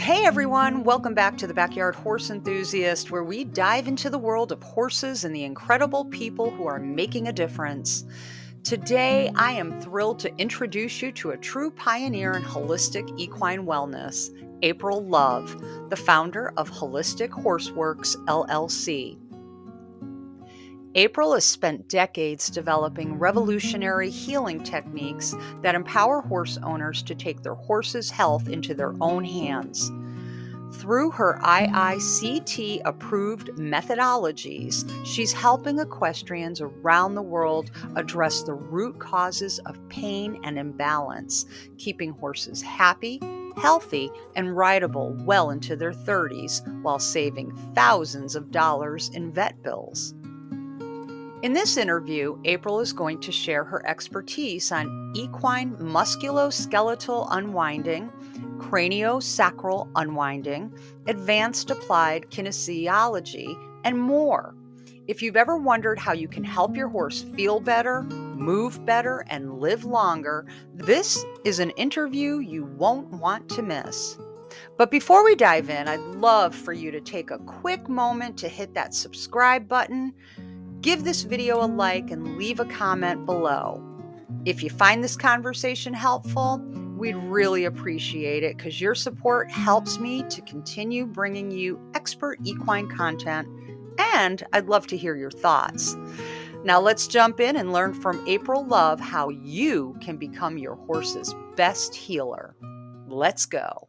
Hey everyone, welcome back to the Backyard Horse Enthusiast, where we dive into the world of horses and the incredible people who are making a difference. Today, I am thrilled to introduce you to a true pioneer in holistic equine wellness, April Love, the founder of Holistic Horseworks, LLC. April has spent decades developing revolutionary healing techniques that empower horse owners to take their horse's health into their own hands. Through her IICT approved methodologies, she's helping equestrians around the world address the root causes of pain and imbalance, keeping horses happy, healthy, and rideable well into their 30s while saving thousands of dollars in vet bills. In this interview, April is going to share her expertise on equine musculoskeletal unwinding, craniosacral unwinding, advanced applied kinesiology, and more. If you've ever wondered how you can help your horse feel better, move better, and live longer, this is an interview you won't want to miss. But before we dive in, I'd love for you to take a quick moment to hit that subscribe button. Give this video a like and leave a comment below. If you find this conversation helpful, we'd really appreciate it because your support helps me to continue bringing you expert equine content, and I'd love to hear your thoughts. Now let's jump in and learn from April Love how you can become your horse's best healer. Let's go.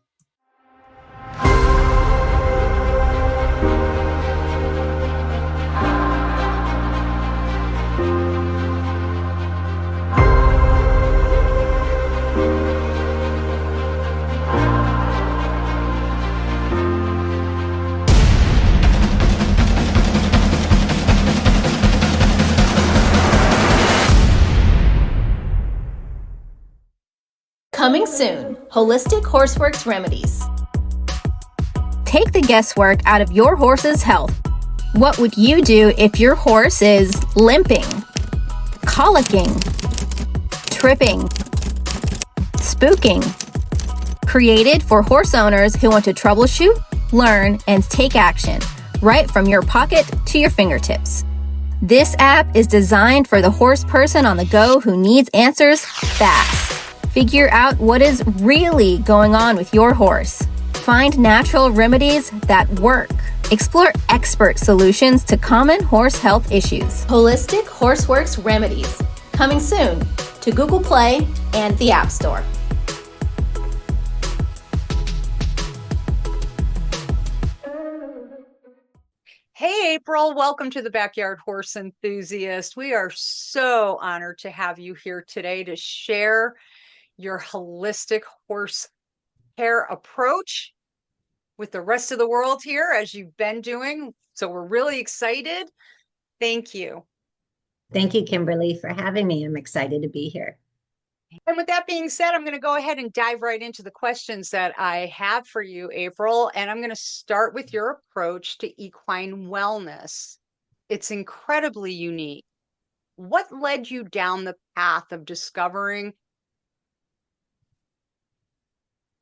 Coming soon, Holistic Horseworks Remedies. Take the guesswork out of your horse's health. What would you do if your horse is limping, colicking, tripping, spooking? Created for horse owners who want to troubleshoot, learn, and take action right from your pocket to your fingertips. This app is designed for the horse person on the go who needs answers fast. Figure out what is really going on with your horse. Find natural remedies that work. Explore expert solutions to common horse health issues. Holistic Horseworks Remedies. Coming soon to Google Play and the App Store. Hey, April, welcome to the Backyard Horse Enthusiast. We are so honored to have you here today to share your holistic horse care approach with the rest of the world here, as you've been doing. So we're really excited. Thank you. Thank you, Kimberly, for having me. I'm excited to be here. And with that being said, I'm going to go ahead and dive right into the questions that I have for you, April. And I'm going to start with your approach to equine wellness. It's incredibly unique. What led you down the path of discovering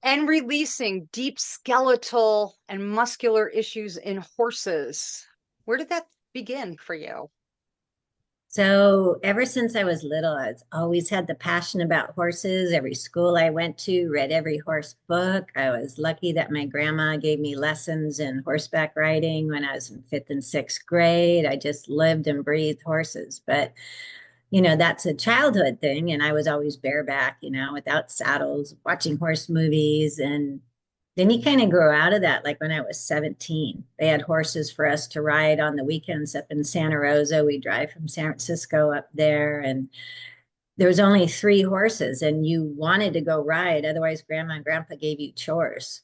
and releasing deep skeletal and muscular issues in horses? Where did that begin for you? So ever since I was little, I've always had the passion about horses. Every school I went to, read every horse book. I was lucky that my grandma gave me lessons in horseback riding when I was in 5th and 6th grade. I just lived and breathed horses. But that's a childhood thing. And I was always bareback, without saddles, watching horse movies. And then you kind of grow out of that. Like when I was 17, they had horses for us to ride on the weekends up in Santa Rosa. We drive from San Francisco up there. And there was only 3 horses and you wanted to go ride. Otherwise, grandma and grandpa gave you chores.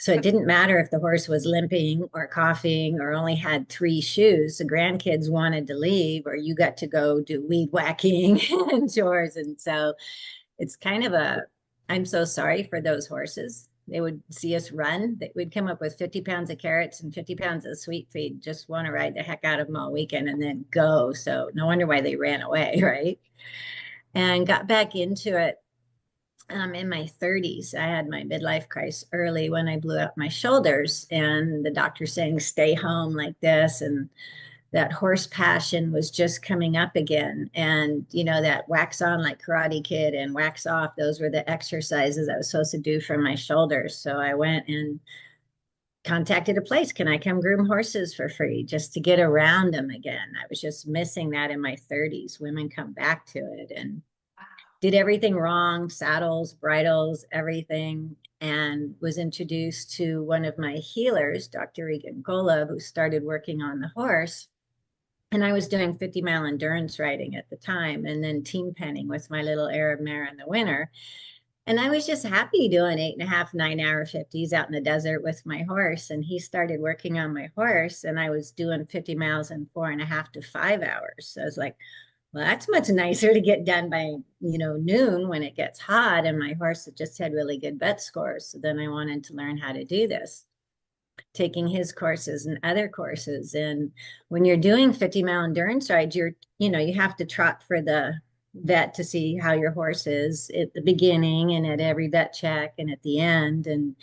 So it didn't matter if the horse was limping or coughing or only had 3 shoes. The grandkids wanted to leave, or you got to go do weed whacking and chores. And so it's kind of I'm so sorry for those horses. They would see us run. They would come up with 50 pounds of carrots and 50 pounds of sweet feed, just want to ride the heck out of them all weekend and then go. So no wonder why they ran away, right? And got back into it in my 30s. I had my midlife crisis early when I blew out my shoulders, and the doctor saying, stay home like this. And that horse passion was just coming up again. And, you know, that wax on like Karate Kid and wax off, those were the exercises I was supposed to do for my shoulders. So I went and contacted a place. Can I come groom horses for free just to get around them again? I was just missing that in my 30s. Women come back to it, and did everything wrong, saddles, bridles, everything, and was introduced to one of my healers, Dr. Regan Golub, who started working on the horse. And I was doing 50-mile endurance riding at the time, and then team penning with my little Arab mare in the winter. And I was just happy doing 8.5, 9-hour 50s out in the desert with my horse. And he started working on my horse, and I was doing 50 miles in 4.5 to 5 hours. So I was like, well, that's much nicer to get done by, you know, noon when it gets hot. And my horse just had really good vet scores. So then I wanted to learn how to do this, taking his courses and other courses. And when you're doing 50-mile endurance rides, you have to trot for the vet to see how your horse is at the beginning and at every vet check and at the end. And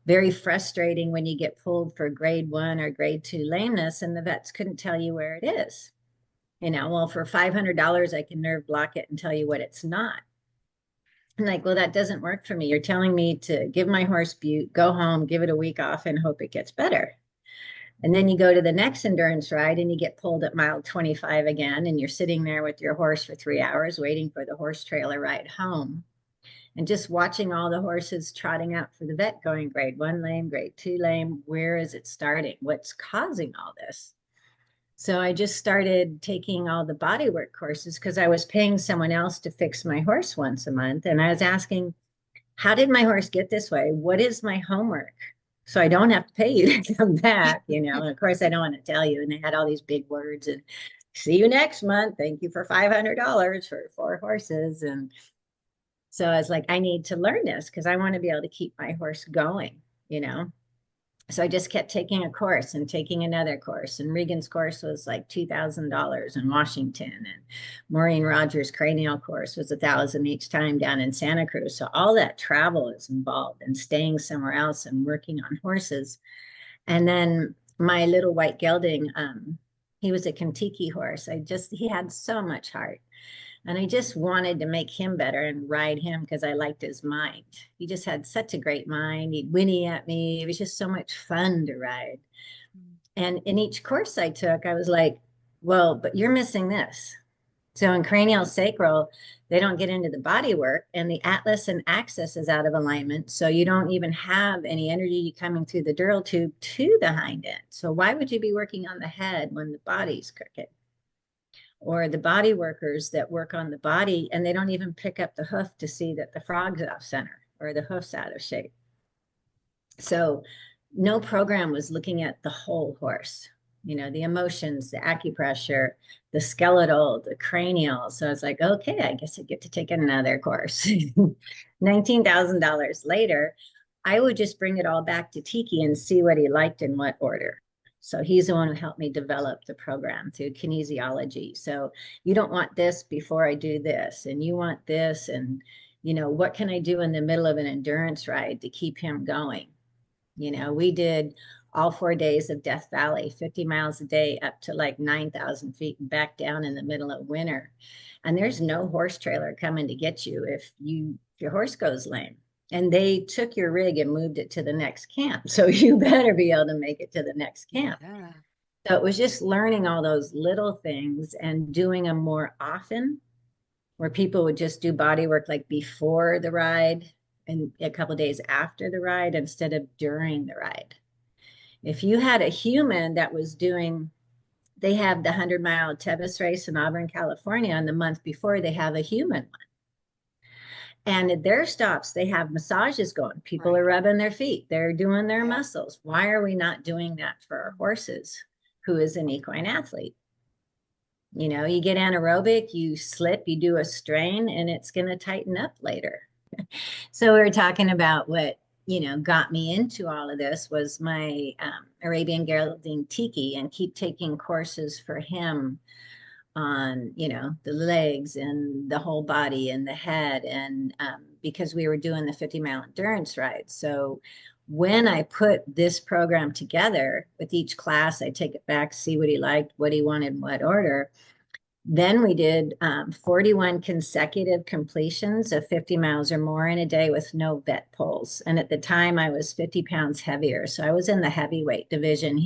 very frustrating when you get pulled for grade 1 or grade 2 lameness and the vets couldn't tell you where it is. Well, for $500, I can nerve block it and tell you what it's not. I'm like, well, that doesn't work for me. You're telling me to give my horse Butte, go home, give it a week off, and hope it gets better. And then you go to the next endurance ride and you get pulled at mile 25 again, and you're sitting there with your horse for 3 hours waiting for the horse trailer ride home. And just watching all the horses trotting out for the vet going grade 1 lame, grade 2 lame. Where is it starting? What's causing all this? So I just started taking all the bodywork courses because I was paying someone else to fix my horse once a month. And I was asking, how did my horse get this way? What is my homework? So I don't have to pay you to come back, And of course, I don't want to tell you. And they had all these big words and see you next month. Thank you for $500 for 4 horses. And so I was like, I need to learn this because I want to be able to keep my horse going. So I just kept taking a course and taking another course. And Regan's course was like $2,000 in Washington. And Maureen Rogers' cranial course was $1,000 each time down in Santa Cruz. So all that travel is involved and staying somewhere else and working on horses. And then my little white gelding, he was a Kentucky horse. He had so much heart. And I just wanted to make him better and ride him because I liked his mind. He just had such a great mind. He'd whinny at me. It was just so much fun to ride. And in each course I took, I was like, well, but you're missing this. So in cranial sacral, they don't get into the body work, and the atlas and axis is out of alignment. So you don't even have any energy coming through the dural tube to the hind end. So why would you be working on the head when the body's crooked? Or the body workers that work on the body and they don't even pick up the hoof to see that the frog's off center or the hoof's out of shape. So no program was looking at the whole horse, the emotions, the acupressure, the skeletal, the cranial. So I was like, okay, I guess I get to take another course. $19,000 later, I would just bring it all back to Tiki and see what he liked in what order. So he's the one who helped me develop the program through kinesiology. So you don't want this before I do this, and you want this, and what can I do in the middle of an endurance ride to keep him going? We did all 4 days of Death Valley, 50 miles a day up to like 9,000 feet and back down in the middle of winter. And there's no horse trailer coming to get you if your horse goes lame. And they took your rig and moved it to the next camp. So you better be able to make it to the next camp. Yeah. So it was just learning all those little things and doing them more often, where people would just do body work like before the ride and a couple of days after the ride instead of during the ride. If you had a human that was they have the 100-mile Tevis race in Auburn, California, and the month before they have a human one. And at their stops, they have massages going. People are rubbing their feet. They're doing their muscles. Why are we not doing that for our horses, who is an equine athlete? You get anaerobic, you slip, you do a strain, and it's going to tighten up later. So we were talking about what, got me into all of this was my Arabian gelding Tiki, and keep taking courses for him on, you know, the legs and the whole body and the head. And because we were doing the 50-mile endurance ride. So when I put this program together with each class, I take it back, see what he liked, what he wanted, in what order. Then we did 41 consecutive completions of 50 miles or more in a day with no vet pulls. And at the time, I was 50 pounds heavier. So I was in the heavyweight division.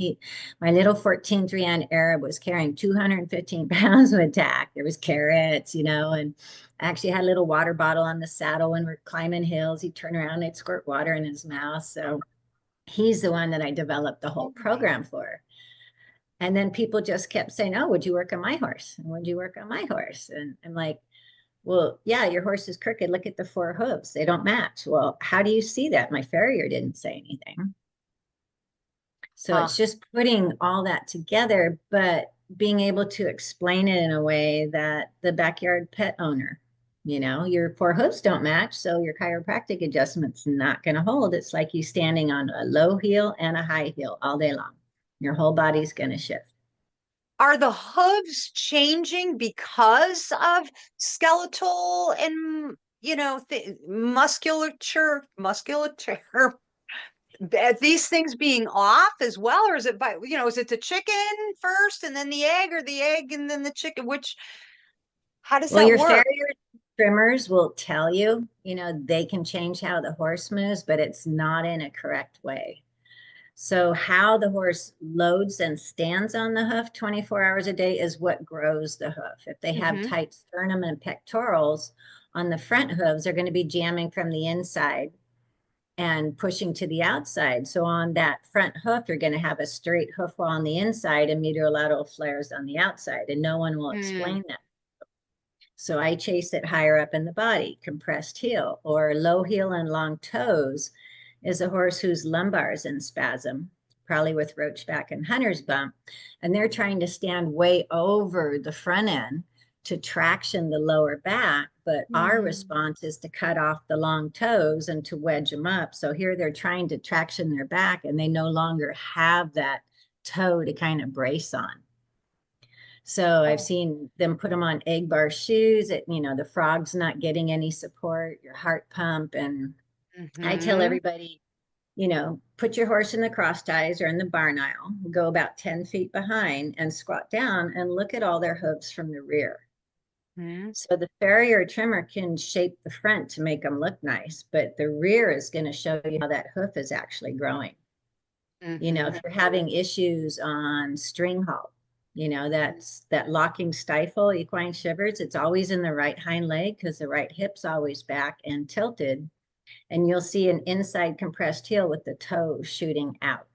My little 14-3 Arab was carrying 215 pounds with tack. There was carrots, you know, and I actually had a little water bottle on the saddle when we're climbing hills. He'd turn around and I'd squirt water in his mouth. So he's the one that I developed the whole program for. And then people just kept saying, oh, would you work on my horse? And would you work on my horse? And I'm like, well, yeah, your horse is crooked. Look at the 4 hooves. They don't match. Well, how do you see that? My farrier didn't say anything. So it's just putting all that together, but being able to explain it in a way that the backyard pet owner, you know, your 4 hooves don't match. So your chiropractic adjustment's not going to hold. It's like you standing on a low heel and a high heel all day long. Your whole body's going to shift. Are the hooves changing because of skeletal and, you know, musculature, these things being off as well? Or is it by, you know, is it the chicken first and then the egg, or the egg and then the chicken? How does that your work? farrier trimmers will tell you, you know, they can change how the horse moves, but it's not in a correct way. So how the horse loads and stands on the hoof 24 hours a day is what grows the hoof. If they have tight sternum and pectorals on the front hooves, they're going to be jamming from the inside and pushing to the outside. So on that front hoof, you're going to have a straight hoof wall on the inside and medial flares on the outside, and no one will explain that. So I chase it higher up in the body, compressed heel, or low heel and long toes is a horse whose lumbar is in spasm, probably with roachback and hunter's bump. And they're trying to stand way over the front end to traction the lower back. But our response is to cut off the long toes and to wedge them up. So here they're trying to traction their back and they no longer have that toe to kind of brace on. So I've seen them put them on egg bar shoes. You know, the frog's not getting any support, your heart pump. And I tell everybody, you know, put your horse in the cross ties or in the barn aisle, go about 10 feet behind and squat down and look at all their hooves from the rear. So the farrier trimmer can shape the front to make them look nice, but the rear is going to show you how that hoof is actually growing. You know, if you're having issues on string halt, you know, that locking stifle, equine shivers, it's always in the right hind leg because the right hip's always back and tilted. And you'll see an inside compressed heel with the toe shooting out.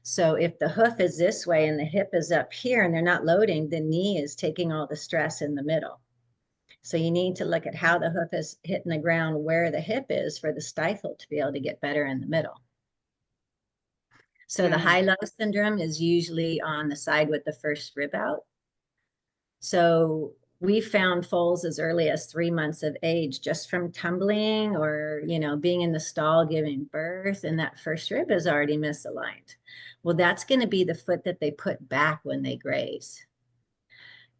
So if the hoof is this way and the hip is up here and they're not loading, the knee is taking all the stress in the middle. So you need to look at how the hoof is hitting the ground, where the hip is for the stifle to be able to get better in the middle. So the high-low syndrome is usually on the side with the first rib out. So we found foals as early as 3 months of age just from tumbling or, you know, being in the stall giving birth, and that first rib is already misaligned. Well, that's going to be the foot that they put back when they graze,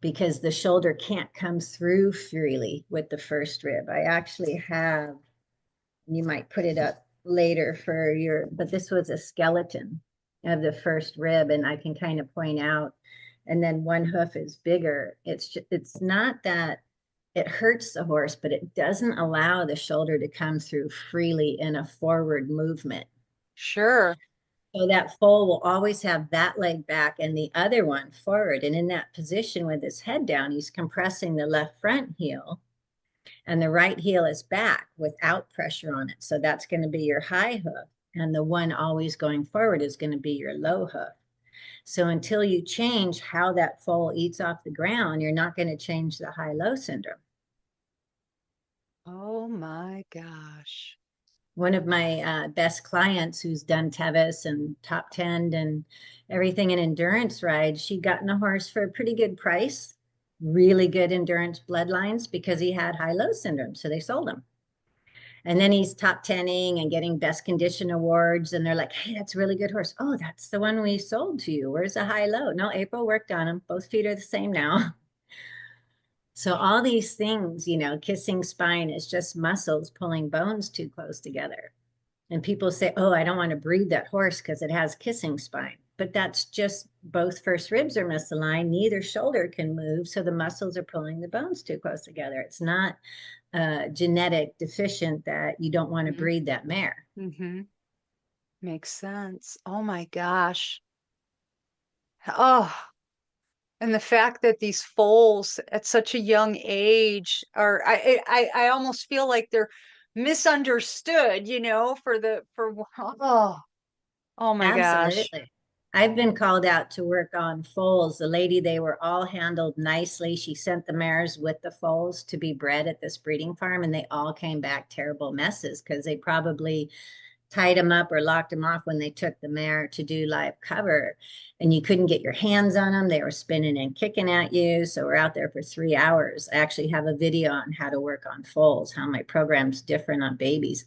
because the shoulder can't come through freely with the first rib. I actually have, you might put it up later for your, but this was a skeleton of the first rib, and I can kind of point out, and then one hoof is bigger. It's not that it hurts the horse, but it doesn't allow the shoulder to come through freely in a forward movement. Sure. So that foal will always have that leg back and the other one forward. And in that position with his head down, he's compressing the left front heel and the right heel is back without pressure on it. So that's going to be your high hoof. And the one always going forward is going to be your low hoof. So until you change how that foal eats off the ground, you're not going to change the high-low syndrome. Oh my gosh. One of my best clients who's done Tevis and top 10 and everything in endurance rides, she'd gotten a horse for a pretty good price, really good endurance bloodlines because he had high-low syndrome. So they sold him. And then he's top 10ing and getting best condition awards. And they're like, hey, that's a really good horse. Oh, that's the one we sold to you. Where's the high-low? No, April worked on him. Both feet are the same now. So all these things, you know, kissing spine is just muscles pulling bones too close together. And people say, oh, I don't want to breed that horse because it has kissing spine. But that's just both first ribs are misaligned, neither shoulder can move. So the muscles are pulling the bones too close together. It's not genetic deficient that you don't want to breed that mare. Mm-hmm. Makes sense. Oh my gosh. Oh, and the fact that these foals at such a young age are, I almost feel like they're misunderstood, you know, oh my gosh. Absolutely. I've been called out to work on foals. The lady, they were all handled nicely. She sent the mares with the foals to be bred at this breeding farm, and they all came back terrible messes because they probably tied them up or locked them off when they took the mare to do live cover, and you couldn't get your hands on them. They were spinning and kicking at you. So we're out there for 3 hours. I actually have a video on how to work on foals, how my program's different on babies.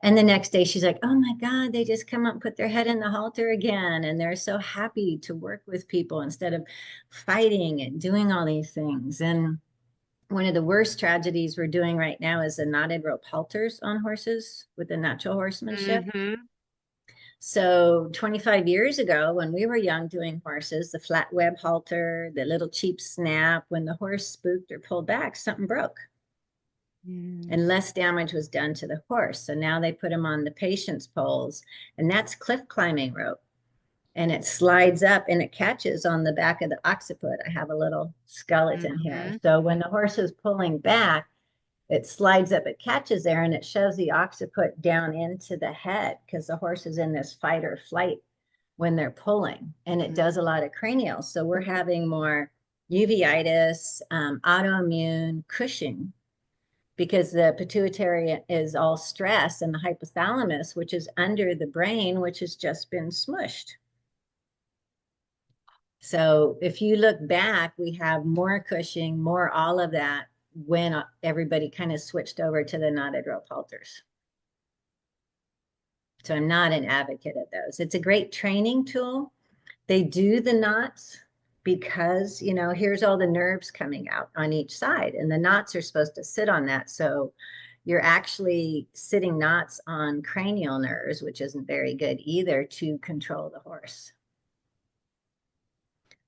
And the next day she's like, oh my God, they just come up and put their head in the halter again. And they're so happy to work with people instead of fighting and doing all these things. And one of the worst tragedies we're doing right now is the knotted rope halters on horses with the natural horsemanship. Mm-hmm. So 25 years ago, when we were young doing horses, the flat web halter, the little cheap snap, when the horse spooked or pulled back, something broke and less damage was done to the horse. So now they put them on the patient's poles, and that's cliff climbing rope. And it slides up and it catches on the back of the occiput. I have a little skeleton here. So when the horse is pulling back, it slides up, it catches there, and it shoves the occiput down into the head because the horse is in this fight or flight when they're pulling. And it does a lot of cranial. So we're having more uveitis, autoimmune, Cushing, because the pituitary is all stressed, and the hypothalamus, which is under the brain, which has just been smushed. So if you look back, we have more Cushing, more all of that when everybody kind of switched over to the knotted rope halters. So I'm not an advocate of those. It's a great training tool. They do the knots because, you know, here's all the nerves coming out on each side, and the knots are supposed to sit on that. So you're actually sitting knots on cranial nerves, which isn't very good either to control the horse.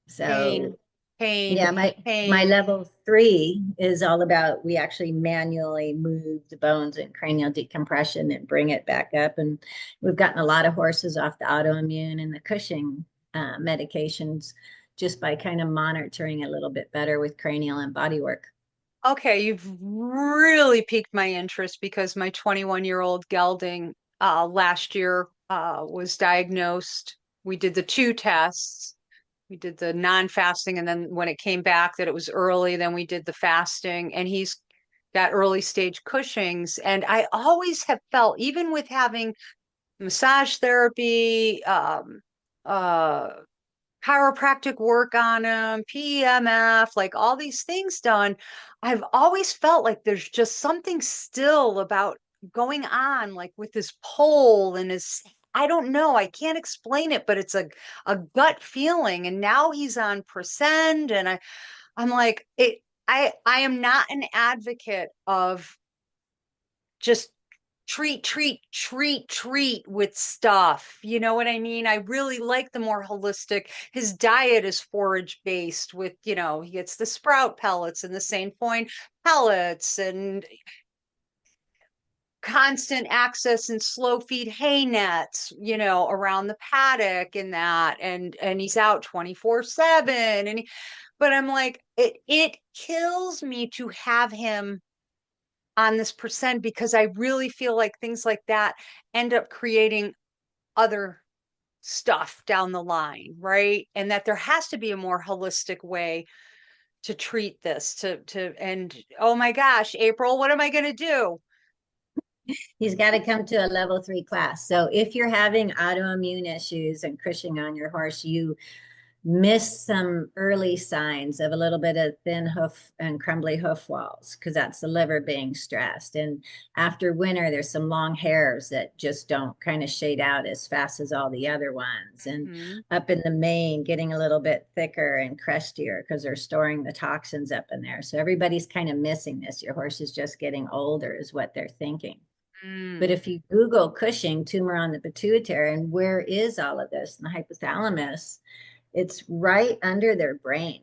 So yeah, my level 3 is all about, we actually manually move the bones and cranial decompression and bring it back up. And we've gotten a lot of horses off the autoimmune and the Cushing medications just by kind of monitoring a little bit better with cranial and bodywork. Okay, you've really piqued my interest because my 21-year-old gelding last year was diagnosed. We did the 2 tests. We did the non-fasting, and then when it came back that it was early, then we did the fasting, and he's got early stage Cushing's. And I always have felt, even with having massage therapy, chiropractic work on him, PEMF, like all these things done, I've always felt like there's just something still about going on, like with his pole and his, I don't know, I can't explain it, but it's a gut feeling. And now he's on Presend, and I'm like, I am not an advocate of just treat with stuff. You know what I mean? I really like the more holistic. His diet is forage based with, you know, he gets the sprout pellets and the Saint Foin pellets and constant access and slow feed hay nets, you know, around the paddock and that, and he's out 24/7. But I'm like, it kills me to have him on this Presend, because I really feel like things like that end up creating other stuff down the line, right? And that there has to be a more holistic way to treat this, and oh my gosh, April, what am I going to do? He's got to come to a level 3 class. So if you're having autoimmune issues and Cushing on your horse, you miss some early signs of a little bit of thin hoof and crumbly hoof walls, because that's the liver being stressed. And after winter, there's some long hairs that just don't kind of shade out as fast as all the other ones. And up in the mane, getting a little bit thicker and crustier because they're storing the toxins up in there. So everybody's kind of missing this. Your horse is just getting older, is what they're thinking. But if you Google Cushing, tumor on the pituitary, and where is all of this in the hypothalamus, it's right under their brain.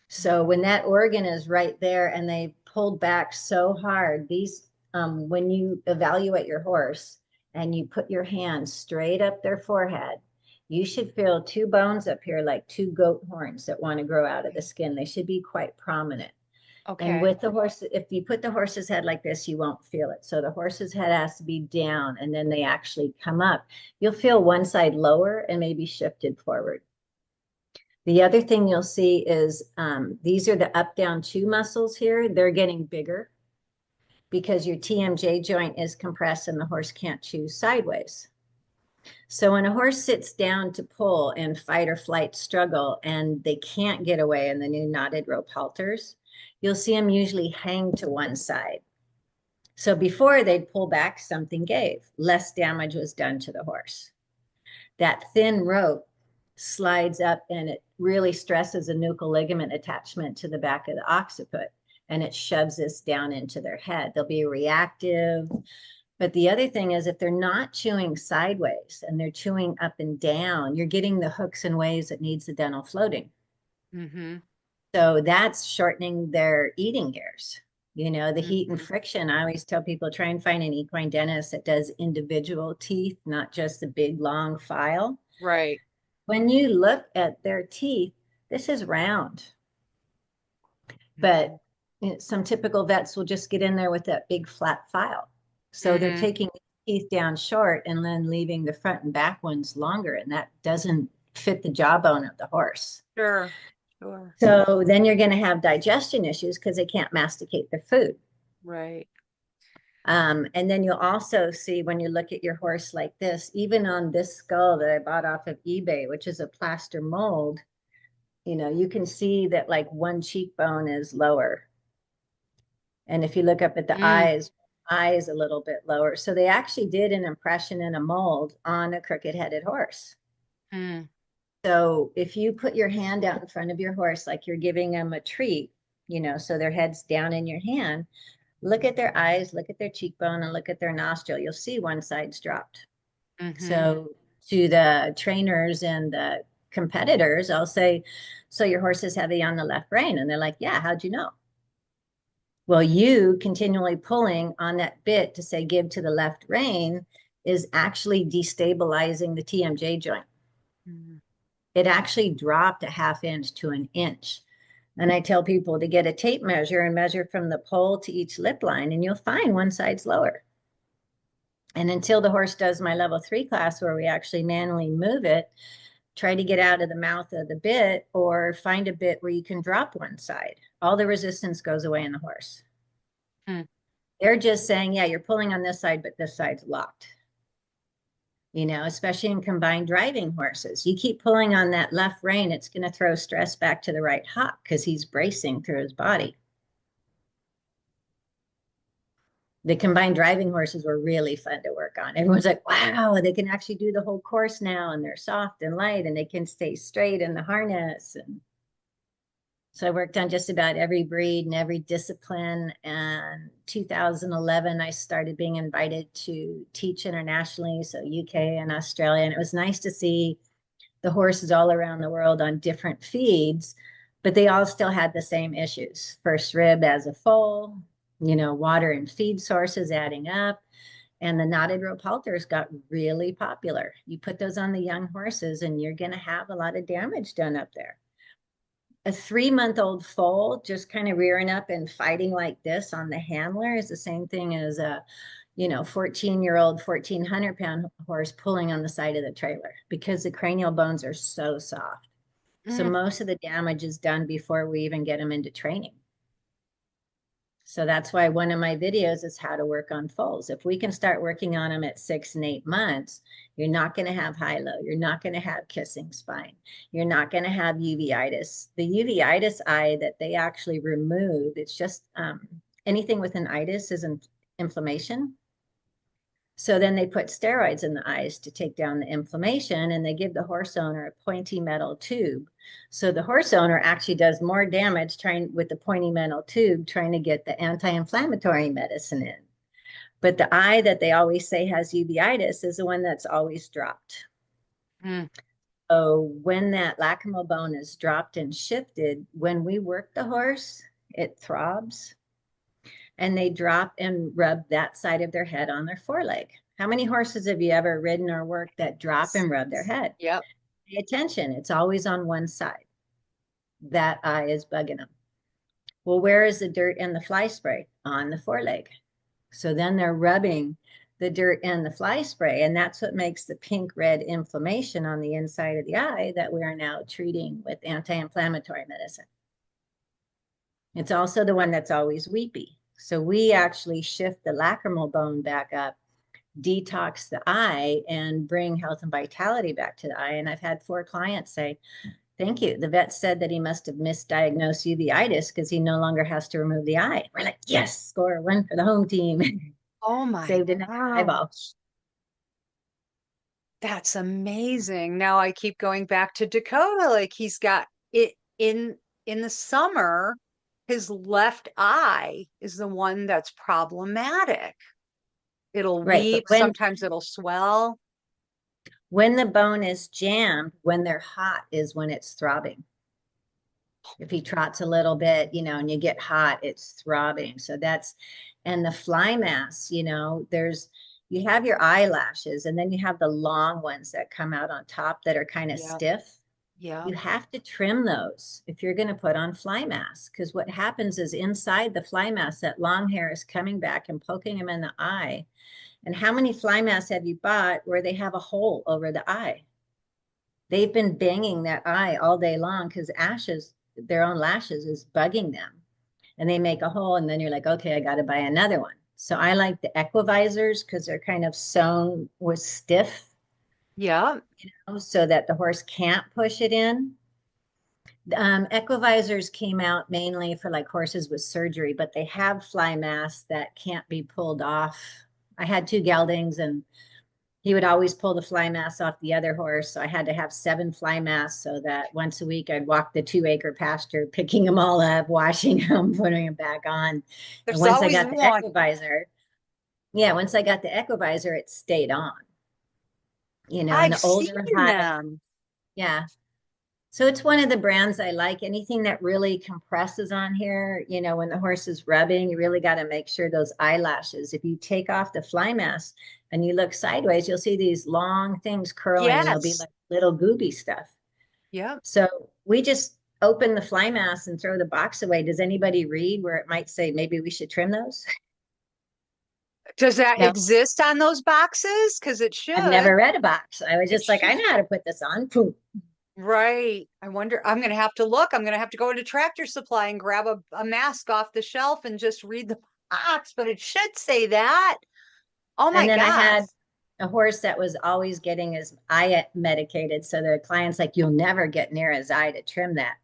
So when that organ is right there and they pulled back so hard, these, when you evaluate your horse and you put your hand straight up their forehead, you should feel two bones up here like two goat horns that want to grow out of the skin. They should be quite prominent. Okay. And with the horse, if you put the horse's head like this, you won't feel it. So the horse's head has to be down and then they actually come up. You'll feel one side lower and maybe shifted forward. The other thing you'll see is these are the up down two muscles here. They're getting bigger because your TMJ joint is compressed and the horse can't chew sideways. So when a horse sits down to pull in fight or flight struggle and they can't get away in the new knotted rope halters, you'll see them usually hang to one side. So before they'd pull back, something gave. Less damage was done to the horse. That thin rope slides up and it really stresses a nuchal ligament attachment to the back of the occiput, and it shoves this down into their head. They'll be reactive. But the other thing is, if they're not chewing sideways and they're chewing up and down, you're getting the hooks and waves that needs the dental floating. So that's shortening their eating ears. You know, the heat and friction. I always tell people, try and find an equine dentist that does individual teeth, not just the big long file. Right. When you look at their teeth, this is round. But you know, some typical vets will just get in there with that big flat file. So they're taking the teeth down short and then leaving the front and back ones longer. And that doesn't fit the jawbone of the horse. Sure. So then you're going to have digestion issues because they can't masticate the food. Right. And then you'll also see when you look at your horse like this, even on this skull that I bought off of eBay, which is a plaster mold, you know, you can see that like one cheekbone is lower. And if you look up at the eyes a little bit lower. So they actually did an impression in a mold on a crooked-headed horse. So if you put your hand out in front of your horse, like you're giving them a treat, you know, so their head's down in your hand, look at their eyes, look at their cheekbone, and look at their nostril. You'll see one side's dropped. So to the trainers and the competitors, I'll say, so your horse is heavy on the left rein. And they're like, yeah, how'd you know? Well, you continually pulling on that bit to say give to the left rein is actually destabilizing the TMJ joint. It actually dropped a ½ inch to an inch. And I tell people to get a tape measure and measure from the pole to each lip line, and you'll find one side's lower. And until the horse does my level 3 class where we actually manually move it, try to get out of the mouth of the bit or find a bit where you can drop one side. All the resistance goes away in the horse. They're just saying, yeah, you're pulling on this side, but this side's locked. You know, especially in combined driving horses. You keep pulling on that left rein, it's going to throw stress back to the right hock because he's bracing through his body. The combined driving horses were really fun to work on. Everyone's like, wow, they can actually do the whole course now, and they're soft and light, and they can stay straight in the harness. And so I worked on just about every breed and every discipline. And 2011, I started being invited to teach internationally, so UK and Australia. And it was nice to see the horses all around the world on different feeds, but they all still had the same issues. First rib as a foal, you know, water and feed sources adding up. And the knotted rope halters got really popular. You put those on the young horses and you're going to have a lot of damage done up there. A 3-month-old foal just kind of rearing up and fighting like this on the handler is the same thing as a, you know, 14-year-old, 1,400-pound horse pulling on the side of the trailer because the cranial bones are so soft. So most of the damage is done before we even get them into training. So that's why one of my videos is how to work on foals. If we can start working on them at 6 and 8 months, you're not going to have high-low. You're not going to have kissing spine. You're not going to have uveitis. The uveitis eye that they actually remove, it's just anything with an itis is inflammation. So then they put steroids in the eyes to take down the inflammation, and they give the horse owner a pointy metal tube. So the horse owner actually does more damage trying with the pointy metal tube, trying to get the anti-inflammatory medicine in. But the eye that they always say has uveitis is the one that's always dropped. Mm. So when that lacrimal bone is dropped and shifted, when we work the horse, it throbs. And they drop and rub that side of their head on their foreleg. How many horses have you ever ridden or worked that drop and rub their head? Yep. Pay attention. It's always on one side. That eye is bugging them. Well, where is the dirt and the fly spray? On the foreleg. So then they're rubbing the dirt and the fly spray, and that's what makes the pink-red inflammation on the inside of the eye that we are now treating with anti-inflammatory medicine. It's also the one that's always weepy. So we actually shift the lacrimal bone back up, detox the eye, and bring health and vitality back to the eye. And I've had 4 clients say, thank you. The vet said that he must have misdiagnosed uveitis because he no longer has to remove the eye. We're like, yes, score 1 for the home team. Oh my Saved an eyeball. That's amazing. Now I keep going back to Dakota. Like he's got it in the summer, his left eye is the one that's problematic. It'll Right, weep, but sometimes it'll swell. when the bone is jammed, when they're hot is when it's throbbing. If he trots a little bit, and you get hot, it's throbbing. So that's, and the fly mass, you have your eyelashes, and then you have the long ones that come out on top that are kind of stiff. Yeah. You have to trim those if you're going to put on fly mask, because what happens is inside the fly mask, that long hair is coming back and poking them in the eye. And how many fly masks have you bought where they have a hole over the eye? They've been banging that eye all day long because their own lashes is bugging them, and they make a hole, and then you're like, okay, I got to buy another one. So I like the equivisors because they're kind of sewn with stiff, Yeah. so that the horse can't push it in. Equivisors came out mainly for like horses with surgery, but they have fly masks that can't be pulled off. I had 2 geldings, and he would always pull the fly mask off the other horse. So I had to have 7 fly masks so that once a week I'd walk the 2-acre pasture, picking them all up, washing them, putting them back on. There's And once I always got the one. equivisor, once I got the equivisor, it stayed on. And I've the older seen high, them. yeah. So it's one of the brands I like. Anything that really compresses on here, when the horse is rubbing, you really got to make sure those eyelashes, if you take off the fly mask and you look sideways, you'll see these long things curling, and they'll be Yes. like little gooby stuff. Yeah. So we just open the fly mask and throw the box away. Does anybody read where it might say maybe we should trim those? Does that No, exist on those boxes? Because it I've should. never read a box. I was It just like, I should. know how to put this on. Poof. Right. I wonder, I'm going to have to look. I'm going to have to go into Tractor Supply and grab a mask off the shelf and just read the box, but it should say that. Oh my And then I gosh. had a horse that was always getting his eye medicated. So the client's like, you'll never get near his eye to trim that.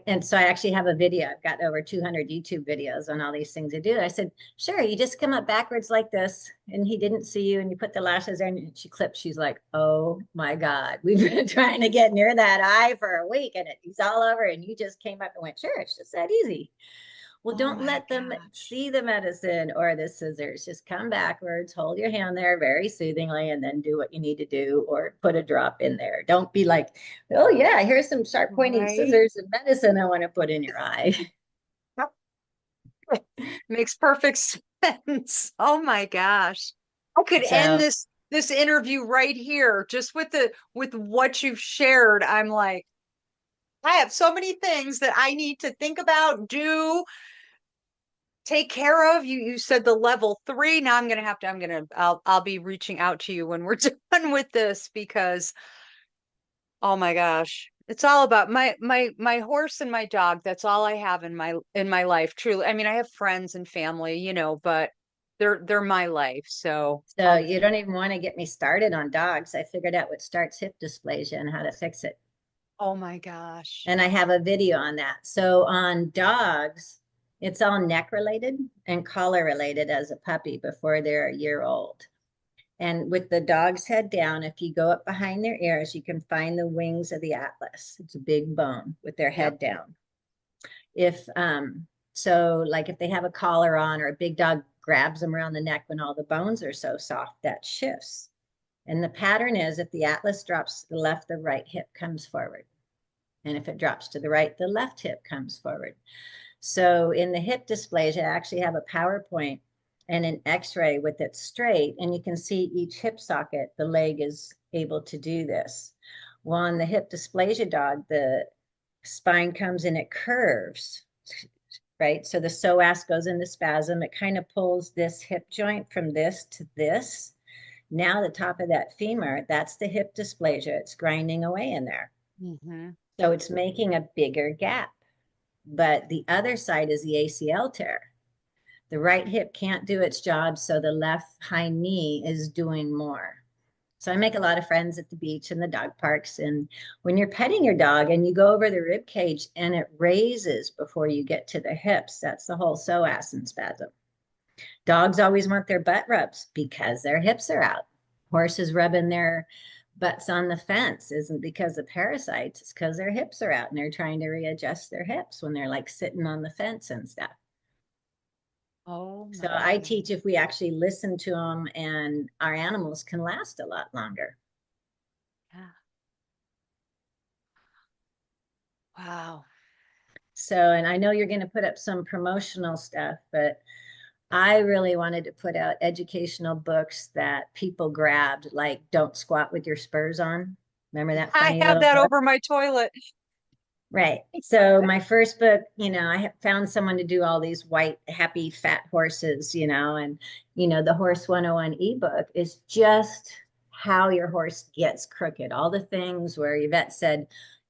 And so I actually have a video. I've got over 200 YouTube videos on all these things to do. I said, sure, you just come up backwards like this. And he didn't see you, and you put the lashes in, and she clips. She's like, oh my God, we've been trying to get near that eye for a week, and he's all over. And you just came up and went, sure, it's just that easy. Well, Oh don't my let them gosh. see the medicine or the scissors. Just come backwards, hold your hand there very soothingly, and then do what you need to do, or put a drop in there. Don't be like, oh, yeah, here's some sharp pointing Right. scissors and medicine I want to put in your eye. Makes perfect sense. Oh my gosh. I could end So, this interview right here just with what you've shared. I'm like, I have so many things that I need to think about, do, take care of. You said the level 3. Now I'll be reaching out to you when we're done with this, because oh my gosh, It's all about my horse and my dog. That's all I have in my life, truly. I mean, I have friends and family, but they're my life. So, So you don't even want to get me started on dogs. I figured out what starts hip dysplasia and how to fix it. oh my gosh. And I have a video on that. So on dogs, it's all neck related and collar related as a puppy before they're a year old. And with the dog's head down, if you go up behind their ears, you can find the wings of the atlas. It's a big bone with their head down. If so like if they have a collar on or a big dog grabs them around the neck when all the bones are so soft, that shifts. And the pattern is if the atlas drops to the left, the right hip comes forward. And if it drops to the right, the left hip comes forward. So in the hip dysplasia, I actually have a PowerPoint and an x-ray with it straight, and you can see each hip socket, the leg is able to do this. Well, on the hip dysplasia dog, the spine comes and it curves, right? So the psoas goes into spasm. It kind of pulls this hip joint from this to this. Now the top of that femur, that's the hip dysplasia. It's grinding away in there. Mm-hmm. So it's making a bigger gap. But the other side is the ACL tear. The right hip can't do its job, so the left hind knee is doing more. So I make a lot of friends at the beach and the dog parks. And when you're petting your dog and you go over the rib cage and it raises before you get to the hips, that's the whole psoas and spasm. Dogs always want their butt rubs because their hips are out. Horses rubbing their butts on the fence isn't because of parasites. It's because their hips are out and they're trying to readjust their hips when they're like sitting on the fence and stuff. Oh So my I God. teach if we actually listen to them, and our animals can last a lot longer. Yeah. Wow. So, and I know you're going to put up some promotional stuff, but I really wanted to put out educational books that people grabbed, like Don't Squat with Your Spurs On. Remember that I funny have little that book? over my toilet. Right. So my first book, I found someone to do all these white, happy, fat horses, and, the Horse 101 ebook is just how your horse gets crooked. All the things where Yvette said,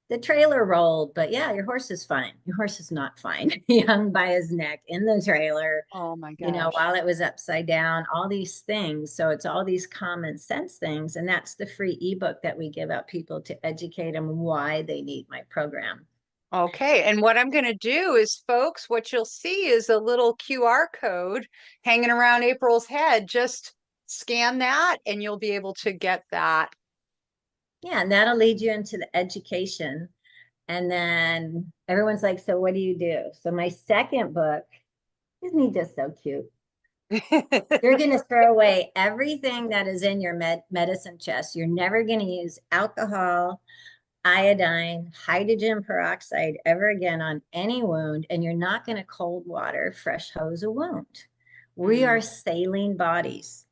the trailer rolled, but yeah, your horse is fine. Your horse is not fine. He hung by his neck in the trailer, Oh my gosh. while it was upside down, all these things. So it's all these common sense things. And that's the free ebook that we give out people to educate them why they need my program. Okay, and what I'm going to do is, folks, what you'll see is a little QR code hanging around April's head. Just scan that and you'll be able to get that. Yeah, and that'll lead you into the education. And then everyone's like, so what do you do? So my second book, isn't he just so cute? You're going to throw away everything that is in your medicine chest. You're never going to use alcohol, iodine, hydrogen peroxide ever again on any wound, and you're not going to cold water, fresh hose a wound. We are saline bodies.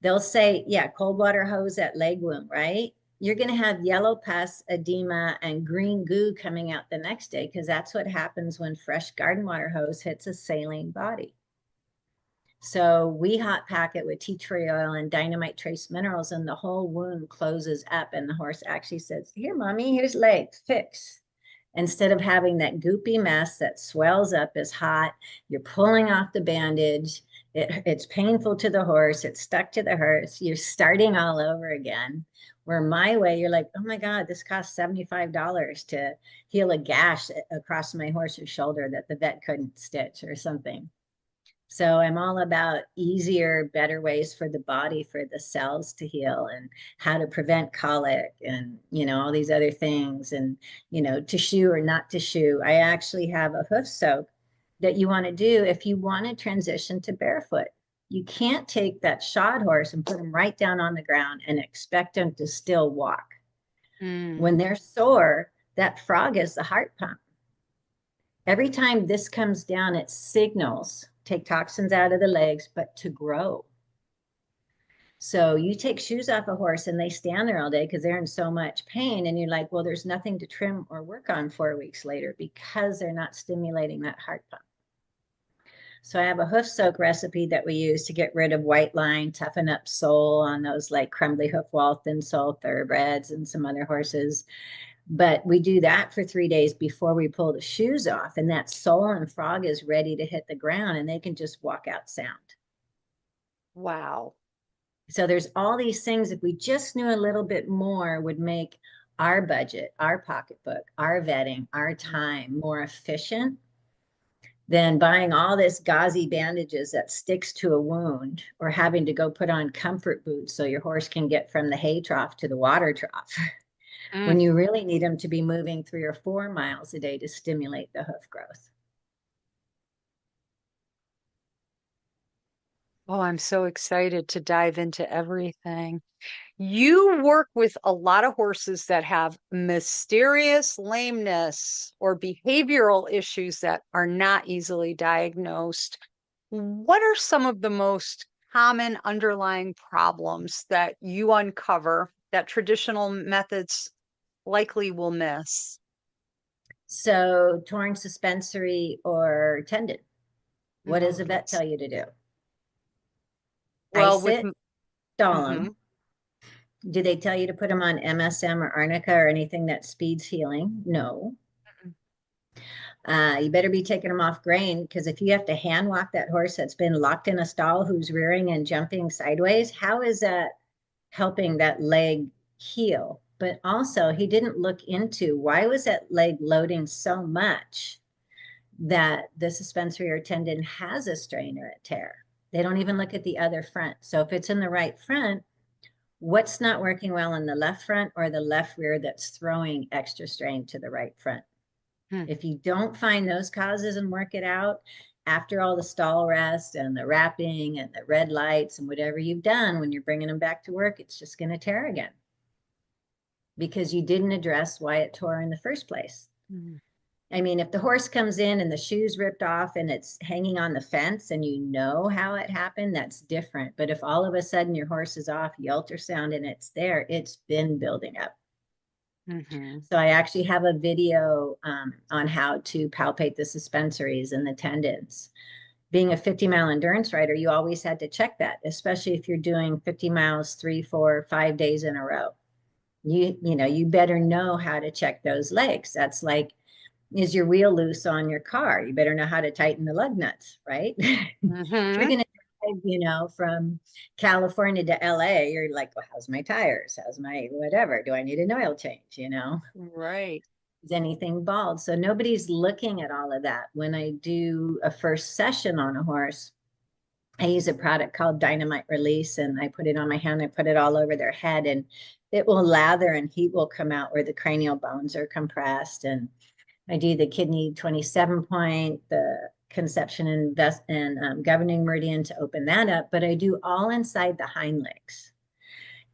They'll say, yeah, cold water hose that leg wound, right? You're going to have yellow pus, edema, and green goo coming out the next day because that's what happens when fresh garden water hose hits a saline body. So we hot pack it with tea tree oil and dynamite trace minerals, and the whole wound closes up. And the horse actually says, here, mommy, here's leg, fix. Instead of having that goopy mess that swells up, is hot, you're pulling off the bandage. It's painful to the horse. It's stuck to the horse. You're starting all over again. Where my way, you're like, oh my God, this costs $75 to heal a gash across my horse's shoulder that the vet couldn't stitch or something. So I'm all about easier, better ways for the body, for the cells to heal, and how to prevent colic and, all these other things, and, to shoe or not to shoe. I actually have a hoof soak that you want to do if you want to transition to barefoot. You can't take that shod horse and put them right down on the ground and expect them to still walk. When they're sore, that frog is the heart pump. Every time this comes down, it signals take toxins out of the legs, but to grow. So you take shoes off a horse and they stand there all day because they're in so much pain. And you're like, well, there's nothing to trim or work on 4 weeks later because they're not stimulating that heart pump. So I have a hoof soak recipe that we use to get rid of white line, toughen up sole on those like crumbly hoof wall, thin sole thoroughbreds and some other horses. But we do that for 3 days before we pull the shoes off, and that sole and frog is ready to hit the ground, and they can just walk out sound. Wow. So there's all these things, if we just knew a little bit more, would make our budget, our pocketbook, our vetting, our time more efficient than buying all this gauzy bandages that sticks to a wound, or having to go put on comfort boots so your horse can get from the hay trough to the water trough when you really need them to be moving 3 or 4 miles a day to stimulate the hoof growth. Oh, I'm so excited to dive into everything. You work with a lot of horses that have mysterious lameness or behavioral issues that are not easily diagnosed. What are some of the most common underlying problems that you uncover that traditional methods likely will miss? So torn suspensory or tendon, what does Oh, a vet tell you to do? well, Ice with it, stall mhm. them. Do they tell you to put them on MSM or arnica or anything that speeds healing? No. You better be taking them off grain, because if you have to hand walk that horse that's been locked in a stall who's rearing and jumping sideways, how is that helping that leg heal? But also, he didn't look into why was that leg loading so much that the suspensory or tendon has a strain or a tear. They don't even look at the other front. So if it's in the right front, what's not working well in the left front or the left rear that's throwing extra strain to the right front? If you don't find those causes and work it out, after all the stall rest and the wrapping and the red lights and whatever you've done, when you're bringing them back to work, it's just going to tear again, because you didn't address why it tore in the first place. I mean, if the horse comes in and the shoe's ripped off and it's hanging on the fence and you know how it happened, that's different. But if all of a sudden your horse is off, you ultrasound and it's there, it's been building up. So I actually have a video on how to palpate the suspensories and the tendons. Being a 50-mile endurance rider, you always had to check that, especially if you're doing 50 miles, 3, 4, 5 days in a row. You better know how to check those legs. That's like, is your wheel loose on your car? You better know how to tighten the lug nuts, right? If you're going to drive, from California to LA, you're like, well, how's my tires? How's my whatever? Do I need an oil change? Right. Is anything bald? So nobody's looking at all of that. When I do a first session on a horse, I use a product called Dynamite Release, and I put it on my hand. I put it all over their head, and it will lather and heat will come out where the cranial bones are compressed. And I do the kidney 27 point, the conception and governing meridian to open that up, but I do all inside the hind legs.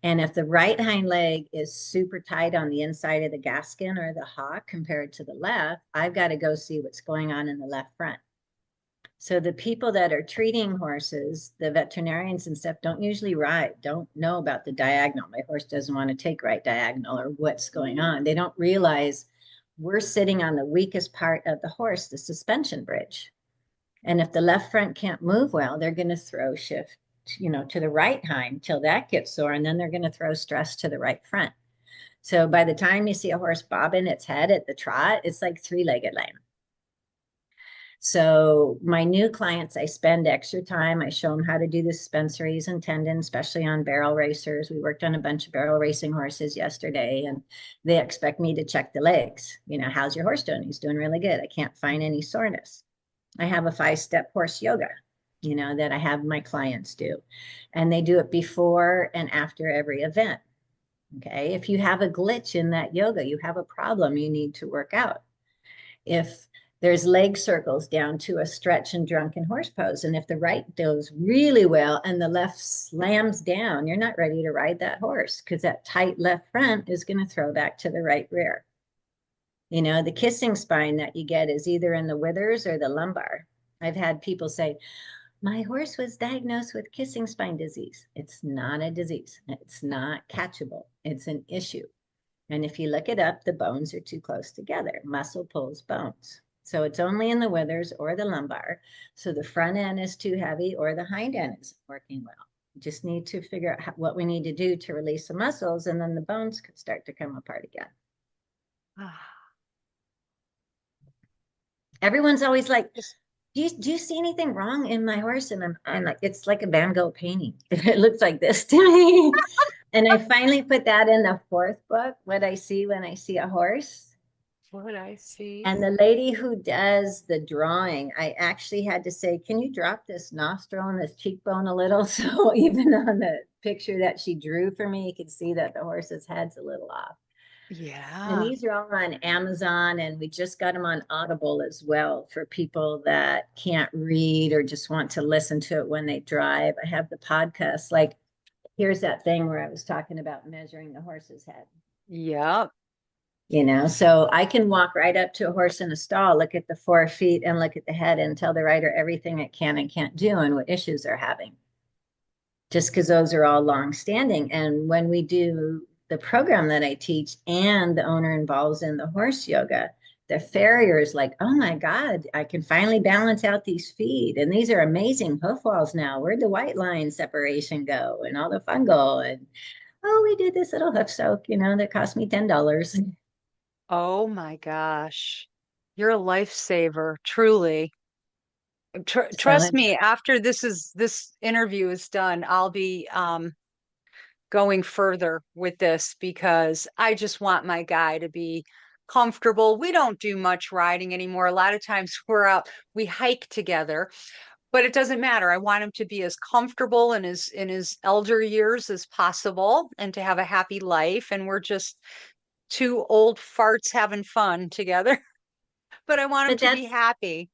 And if the right hind leg is super tight on the inside of the gaskin or the hock compared to the left, I've got to go see what's going on in the left front. So the people that are treating horses, the veterinarians and stuff, don't usually don't know about the diagonal. My horse doesn't want to take right diagonal, or what's going on. They don't realize we're sitting on the weakest part of the horse, the suspension bridge. And if the left front can't move well, they're going to throw shift, to the right hind till that gets sore, and then they're going to throw stress to the right front. So by the time you see a horse bobbing its head at the trot, it's like 3-legged lame. So my new clients, I spend extra time. I show them how to do the suspensories and tendons, especially on barrel racers. We worked on a bunch of barrel racing horses yesterday, and they expect me to check the legs. How's your horse doing? He's doing really good. I can't find any soreness. I have a 5-step horse yoga, that I have my clients do. And they do it before and after every event. Okay. If you have a glitch in that yoga, you have a problem you need to work out. If there's leg circles down to a stretch and drunken horse pose, and if the right goes really well and the left slams down, you're not ready to ride that horse, because that tight left front is going to throw back to the right rear. The kissing spine that you get is either in the withers or the lumbar. I've had people say, my horse was diagnosed with kissing spine disease. It's not a disease. It's not catchable. It's an issue. And if you look it up, the bones are too close together. Muscle pulls bones. So it's only in the withers or the lumbar. So the front end is too heavy or the hind end isn't working well. We just need to figure out what we need to do to release the muscles, and then the bones could start to come apart again. Everyone's always like, Just do you see anything wrong in my horse? And I'm like, it's like a Van Gogh painting. It looks like this to me. And I finally put that in the fourth book, what I see when I see a horse. what I see. And the lady who does the drawing, I actually had to say, can you drop this nostril and this cheekbone a little? So even on the picture that she drew for me, you could see that the horse's head's a little off. And Yeah. these are all on Amazon, and we just got them on Audible as well for people that can't read or just want to listen to it when they drive. I have the podcast. Like, here's that thing where I was talking about measuring the horse's head. Yep. So I can walk right up to a horse in a stall, look at the 4 feet and look at the head and tell the rider everything it can and can't do and what issues they're having. Just because those are all long standing. And when we do the program that I teach and the owner involves in the horse yoga, the farrier is like, oh my God, I can finally balance out these feet. And these are amazing hoof walls now. Where'd the white line separation go and all the fungal? And oh, we did this little hoof soak, that cost me $10. Oh my gosh. You're a lifesaver, truly. Trust So me, after this interview is done, I'll be going further with this because I just want my guy to be comfortable. We don't do much riding anymore. A lot of times we're out, we hike together, but it doesn't matter. I want him to be as comfortable in his elder years as possible and to have a happy life. And we're just two old farts having fun together. But I want him but to be that's happy.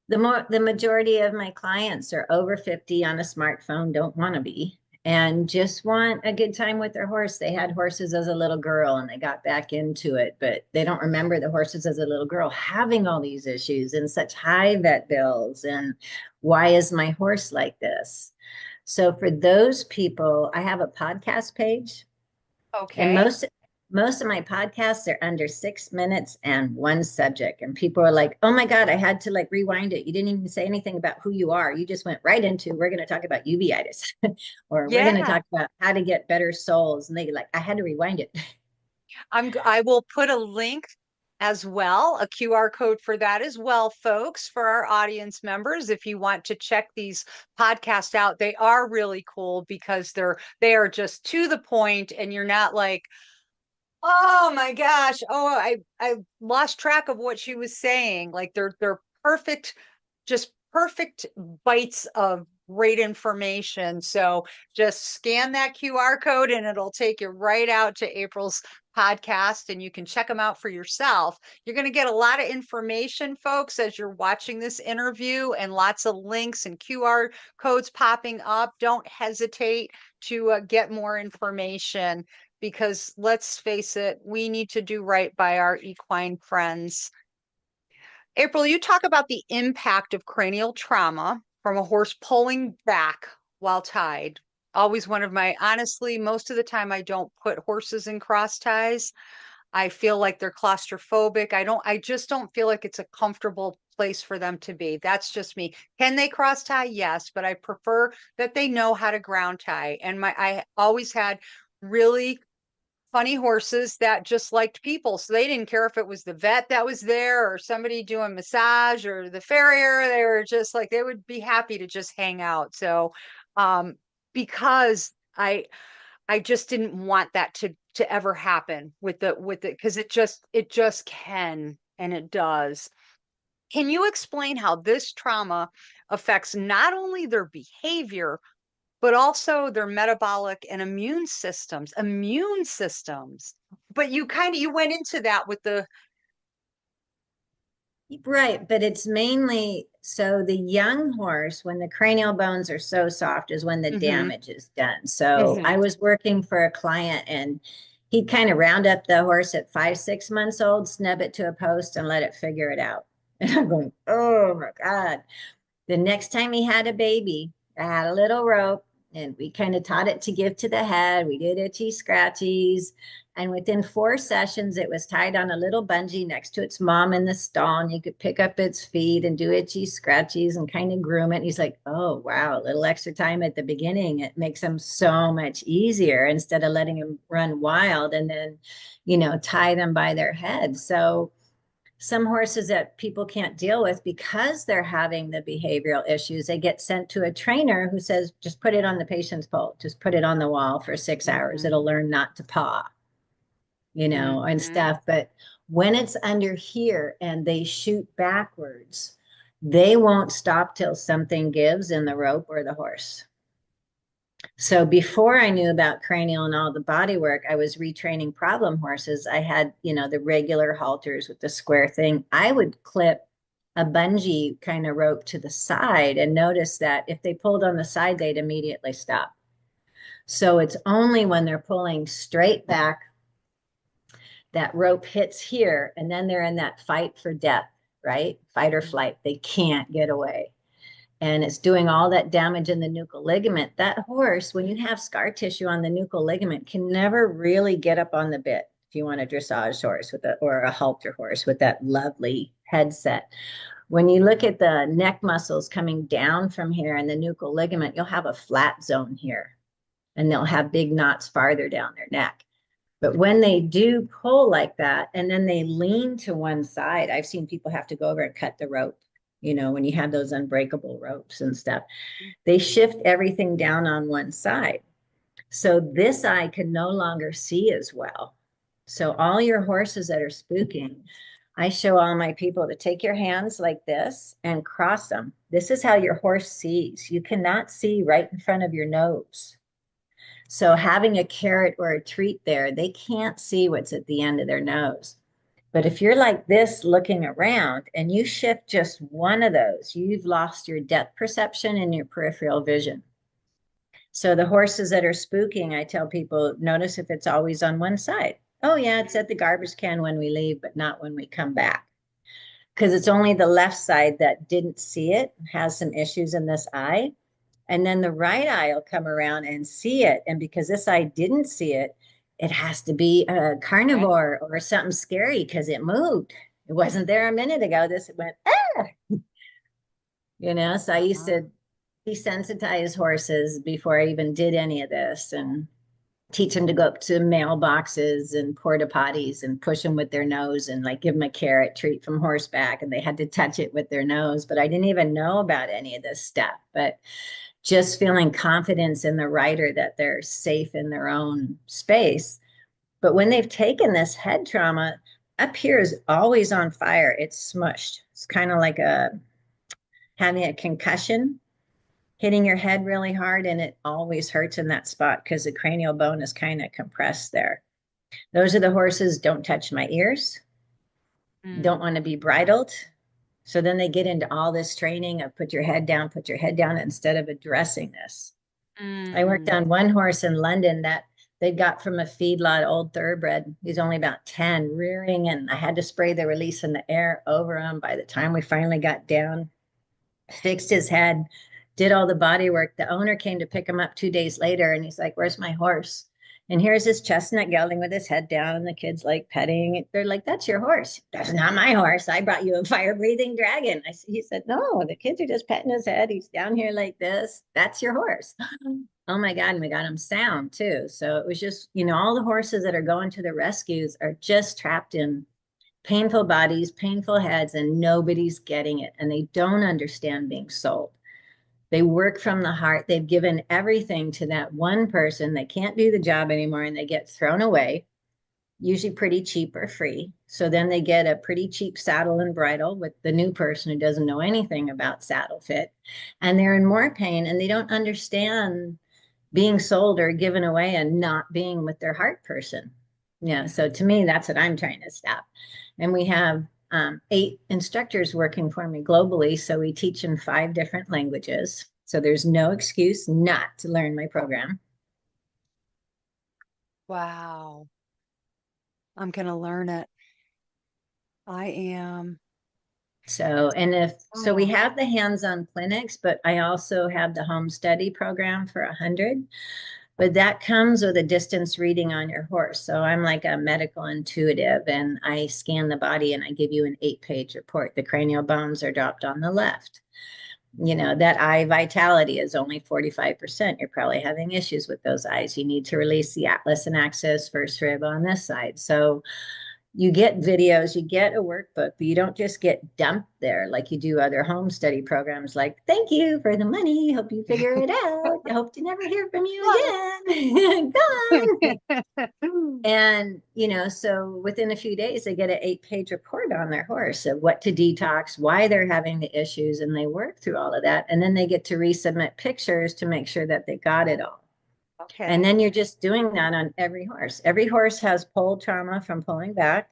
the majority of my clients are over 50 on a smartphone, don't want to be, and just want a good time with their horse. They had horses as a little girl and they got back into it, but they don't remember the horses as a little girl having all these issues and such high vet bills. And why is my horse like this? So for those people, I have a podcast page, and Okay. most of my podcasts are under 6 minutes and one subject. And people are like, oh my God, I had to like rewind it. You didn't even say anything about who you are. You just went right into, we're going to talk about uveitis or we're going to Yeah. talk about how to get better soles. And they like, I had to rewind it. I will put a link as well, a QR code for that as well, folks, for our audience members. If you want to check these podcasts out, they are really cool because they are just to the point and you're not like, oh my gosh, I lost track of what she was saying. Like they're perfect, just perfect bites of great information. So just scan that QR code and it'll take you right out to April's podcast and you can check them out for yourself. You're going to get a lot of information, folks, as you're watching this interview and lots of links and QR codes popping up. Don't hesitate to get more information because let's face it, we need to do right by our equine friends. April, you talk about the impact of cranial trauma from a horse pulling back while tied. Always one of my, honestly, most of the time I don't put horses in cross ties. I feel like they're claustrophobic. I just don't feel like it's a comfortable place for them to be. That's just me. Can they cross tie? Yes, but I prefer that they know how to ground tie. And I always had really funny horses that just liked people. So they didn't care if it was the vet that was there or somebody doing massage or the farrier. They were just like, they would be happy to just hang out. So, because I just didn't want that to ever happen with it because it just can and it does. Can you explain how this trauma affects not only their behavior but also their metabolic and immune systems. But you went into that with the Right, but it's mainly so the young horse, when the cranial bones are so soft, is when the hmm damage is done. So I hmm was working for a client and he'd kind of round up the horse at 5, 6 months old, snub it to a post and let it figure it out. And I'm going, oh my God. The next time he had a baby, I had a little rope and we kind of taught it to give to the head. We did itchy scratchies. And within 4 sessions, it was tied on a little bungee next to its mom in the stall. And you could pick up its feet and do itchy scratchies and kind of groom it. And he's like, oh, wow, a little extra time at the beginning. It makes them so much easier instead of letting them run wild and then, tie them by their head. So some horses that people can't deal with because they're having the behavioral issues, they get sent to a trainer who says, just put it on the patient's pole, just put it on the wall for 6 hours. It'll learn not to paw, and stuff. But when it's under here and they shoot backwards, they won't stop till something gives in the rope or the horse. So before I knew about cranial and all the body work, I was retraining problem horses. I had, the regular halters with the square thing. I would clip a bungee kind of rope to the side and notice that if they pulled on the side, they'd immediately stop. So it's only when they're pulling straight back, that rope hits here, and then they're in that fight for death, right? Fight or flight. They can't get away. And it's doing all that damage in the nuchal ligament. That horse, when you have scar tissue on the nuchal ligament, can never really get up on the bit. If you want a dressage horse or a halter horse with that lovely headset. When you look at the neck muscles coming down from here and the nuchal ligament, you'll have a flat zone here, and they'll have big knots farther down their neck. But when they do pull like that, and then they lean to one side, I've seen people have to go over and cut the rope. When you have those unbreakable ropes and stuff, they shift everything down on one side. So this eye can no longer see as well. So all your horses that are spooking, I show all my people to take your hands like this and cross them. This is how your horse sees. You cannot see right in front of your nose. So having a carrot or a treat there, they can't see what's at the end of their nose. But if you're like this looking around and you shift just one of those, you've lost your depth perception and your peripheral vision. So the horses that are spooking, I tell people, notice if it's always on one side. Oh yeah, it's at the garbage can when we leave, but not when we come back. Because it's only the left side that didn't see it, has some issues in this eye. And then the right eye will come around and see it. And because this eye didn't see it, it has to be a carnivore or something scary because it moved. It wasn't there a minute ago. This went, so I used to desensitize horses before I even did any of this and teach them to go up to mailboxes and porta potties and push them with their nose and like give them a carrot treat from horseback. And they had to touch it with their nose. But I didn't even know about any of this stuff. But just feeling confidence in the rider that they're safe in their own space. But when they've taken this head trauma, up here is always on fire. It's smushed. It's kind of like having a concussion, hitting your head really hard, and it always hurts in that spot because the cranial bone is kind of compressed there. Those are the horses, don't touch my ears, don't want to be bridled. So then they get into all this training of put your head down instead of addressing this. I worked on one horse in London that they got from a feedlot, old thoroughbred. He's only about 10, rearing, and I had to spray the release in the air over him. By the time we finally got down, fixed his head, did all the body work. The owner came to pick him up 2 days later, and he's like, where's my horse? And here's this chestnut gelding with his head down, and the kid's like petting. They're like, that's your horse. That's not my horse. I brought you a fire-breathing dragon. He said, no, the kids are just petting his head. He's down here like this. That's your horse. Oh my God. And we got him sound too. So it was just, all the horses that are going to the rescues are just trapped in painful bodies, painful heads, and nobody's getting it. And they don't understand being sold. They work from the heart. They've given everything to that one person. They can't do the job anymore, and they get thrown away, usually pretty cheap or free. So then they get a pretty cheap saddle and bridle with the new person who doesn't know anything about saddle fit. And they're in more pain, and they don't understand being sold or given away and not being with their heart person. Yeah. So to me, that's what I'm trying to stop. And we have 8 instructors working for me globally. So we teach in 5 different languages. So there's no excuse not to learn my program. So, and so we Oh, have the hands-on clinics, but I also have the home study program for 100. But that comes with a distance reading on your horse. So I'm like a medical intuitive, and I scan the body and I give you an 8-page report. The cranial bones are dropped on the left. You know, that eye vitality is only 45%. You're probably having issues with those eyes. You need to release the atlas and axis first rib on this side. So you get videos, you get a workbook, but you don't just get dumped there like you do other home study programs like, thank you for the money. Hope you figure it out. I hope to never hear from you again. Gone. And, so within a few days, they get an 8-page report on their horse of what to detox, why they're having the issues, and they work through all of that. And then they get to resubmit pictures to make sure that they got it all. And okay. then you're just doing that on every horse. Every horse has pole trauma from pulling back.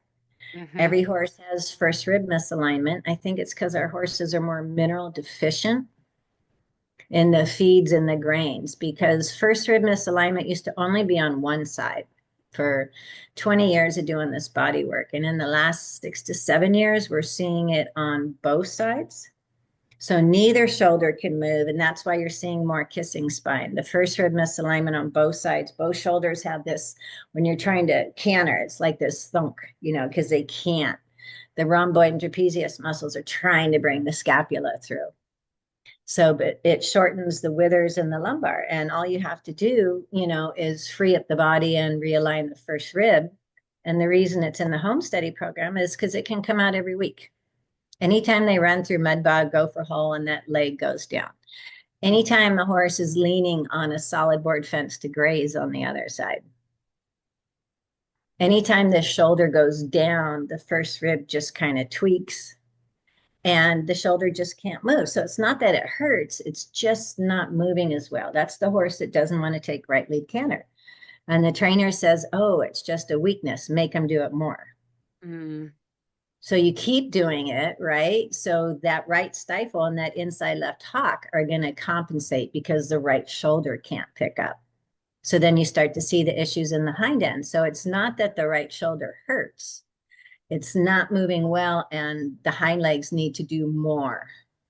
Mm-hmm. Every horse has first rib misalignment. I think it's because our horses are more mineral deficient in the feeds and the grains, because first rib misalignment used to only be on one side for 20 years of doing this body work. And in the last 6 to 7 years, we're seeing it on both sides. So neither shoulder can move, and that's why you're seeing more kissing spine. The first rib misalignment on both sides. Both shoulders have this, when you're trying to canter, it's like this thunk, because they can't. The rhomboid and trapezius muscles are trying to bring the scapula through. So, but it shortens the withers and the lumbar. And all you have to do, is free up the body and realign the first rib. And the reason it's in the home study program is because it can come out every week. Anytime they run through mud bog, gopher hole, and that leg goes down. Anytime the horse is leaning on a solid board fence to graze on the other side. Anytime the shoulder goes down, the first rib just kind of tweaks and the shoulder just can't move. So it's not that it hurts, it's just not moving as well. That's the horse that doesn't want to take right lead canter. And the trainer says, oh, it's just a weakness, make them do it more. Mm. So you keep doing it, right? So that right stifle and that inside left hock are going to compensate because the right shoulder can't pick up. So then you start to see the issues in the hind end. So it's not that the right shoulder hurts. It's not moving well, and the hind legs need to do more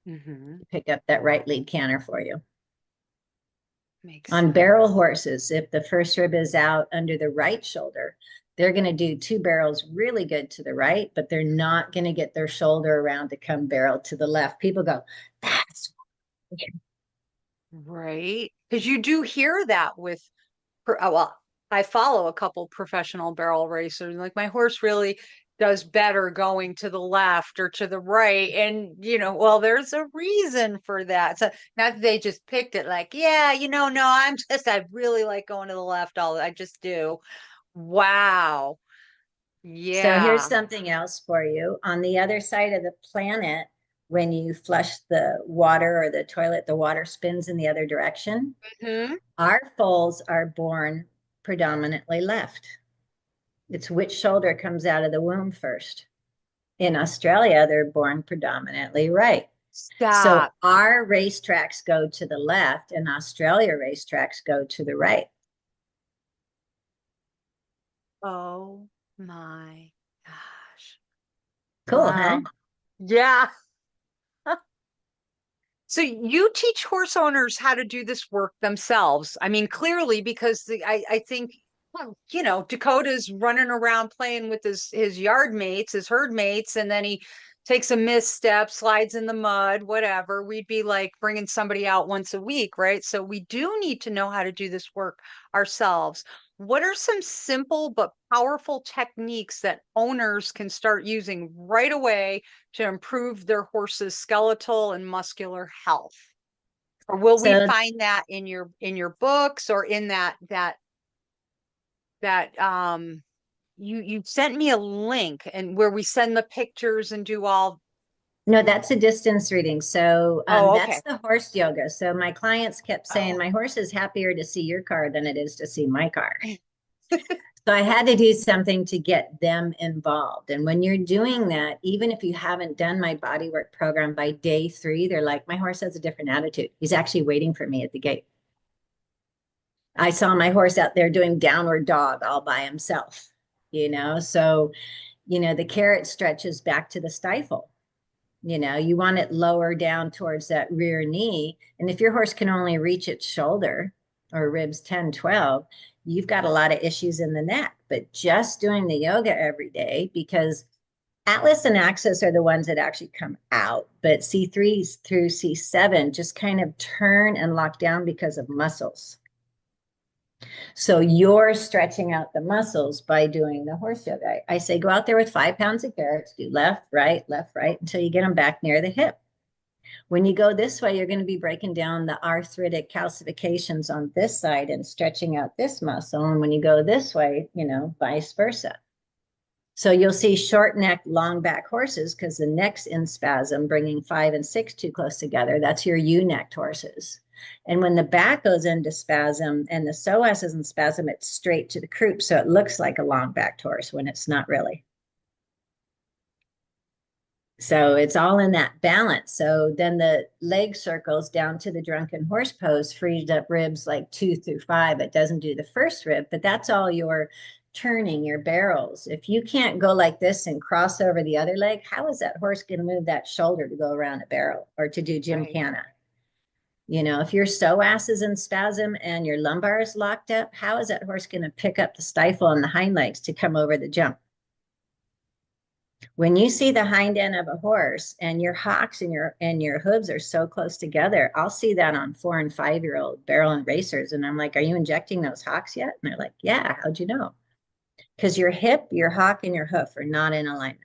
Mm-hmm. to pick up that right lead canter for you. Makes On sense. barrel horses, if the first rib is out under the right shoulder, they're going to do 2 barrels really good to the right, but they're not going to get their shoulder around to come barrel to the left. People go, that's Right. Because you do hear that with, well, I follow a couple professional barrel racers. Like my horse really does better going to the left or to the right. And, well, there's a reason for that. So not that they just picked it like, yeah, no, I really like going to the left. I just do. Wow. So here's Yeah. something else for you. On the other side of the planet, when you flush the water or the toilet, the water spins in the other direction. Hmm. Our foals are born predominantly left. It's which shoulder comes out of the womb first. In Australia, they're born predominantly right. So Stop. our racetracks go to the left and Australia racetracks go to the right. Oh my gosh. Cool, huh? Wow. Yeah. So you teach horse owners how to do this work themselves. I mean, clearly, because I think, well, Dakota's running around playing with his yard mates, his herd mates, and then he takes a misstep, slides in the mud, whatever. We'd be like bringing somebody out once a week, right? So we do need to know how to do this work ourselves. What are some simple but powerful techniques that owners can start using right away to improve their horse's skeletal and muscular health? Or will we So find that in your books or in that you sent me a link and where we send the pictures and do all. no, that's a distance reading. So Oh, that's okay. the horse yoga. So my clients kept saying, Oh. my horse is happier to see your car than it is to see my car. So I had to do something to get them involved. And when you're doing that, even if you haven't done my bodywork program by day 3, they're like, my horse has a different attitude. He's actually waiting for me at the gate. I saw my horse out there doing downward dog all by himself, So, the carrot stretches back to the stifle. You know, you want it lower down towards that rear knee. And if your horse can only reach its shoulder or ribs 10, 12, you've got a lot of issues in the neck. But just doing the yoga every day, because Atlas and Axis are the ones that actually come out, but C3 through C7 just kind of turn and lock down because of muscles. So you're stretching out the muscles by doing the horse yoga. I say go out there with 5 pounds of carrots, do left, right, until you get them back near the hip. When you go this way, you're going to be breaking down the arthritic calcifications on this side and stretching out this muscle. And when you go this way, you know, vice versa. So you'll see short neck, long back horses because the neck's in spasm, bringing 5 and 6 too close together. That's your U-necked horses. And when the back goes into spasm and the psoas is in spasm, it's straight to the croup. So it looks like a long backed horse when it's not really. So it's all in that balance. So then the leg circles down to the drunken horse pose frees up ribs like 2 through 5. It doesn't do the first rib, but that's all your turning, your barrels. If you can't go like this and cross over the other leg, how is that horse going to move that shoulder to go around a barrel or to do gymkhana? You know, if your psoas is in spasm and your lumbar is locked up, how is that horse going to pick up the stifle and the hind legs to come over the jump? When you see the hind end of a horse and your hocks and your hooves are so close together, I'll see that on 4 and 5-year-old barrel and racers. And I'm like, are you injecting those hocks yet? And they're like, yeah, how'd you know? Because your hip, your hock, and your hoof are not in alignment.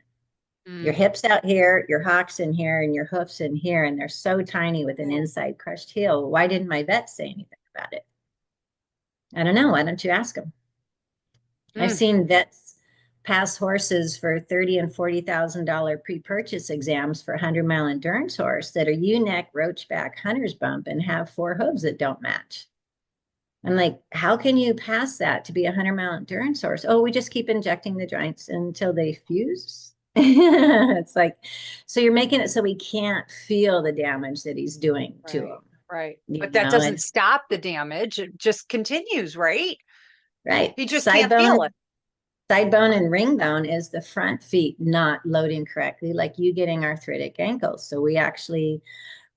Your hips out here, your hocks in here, and your hoofs in here, and they're so tiny with an inside crushed heel. Why didn't my vet say anything about it? I don't know. Why don't you ask them? I've seen vets pass horses for $30,000 and $40,000 pre-purchase exams for a 100-mile endurance horse that are U-neck, roachback, hunter's bump, and have 4 hooves that don't match. I'm like, how can you pass that to be a 100-mile endurance horse? Oh, we just keep injecting the joints until they fuse. It's like, so you're making it so we can't feel the damage that he's doing to him. Right. But that doesn't stop the damage. It just continues, right? Right. He just can't feel it. Side bone and ring bone is the front feet not loading correctly, like you getting arthritic ankles. So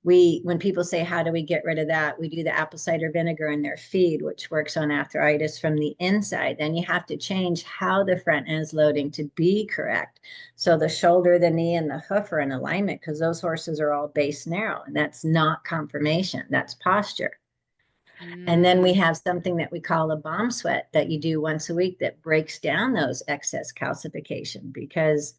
when people say, how do we get rid of that? We do the apple cider vinegar in their feed, which works on arthritis from the inside. Then you have to change how the front end is loading to be correct. So the shoulder, the knee, and the hoof are in alignment because those horses are all base narrow. And that's not conformation. That's posture. And then we have something that we call a bomb sweat that you do once a week that breaks down those excess calcification, because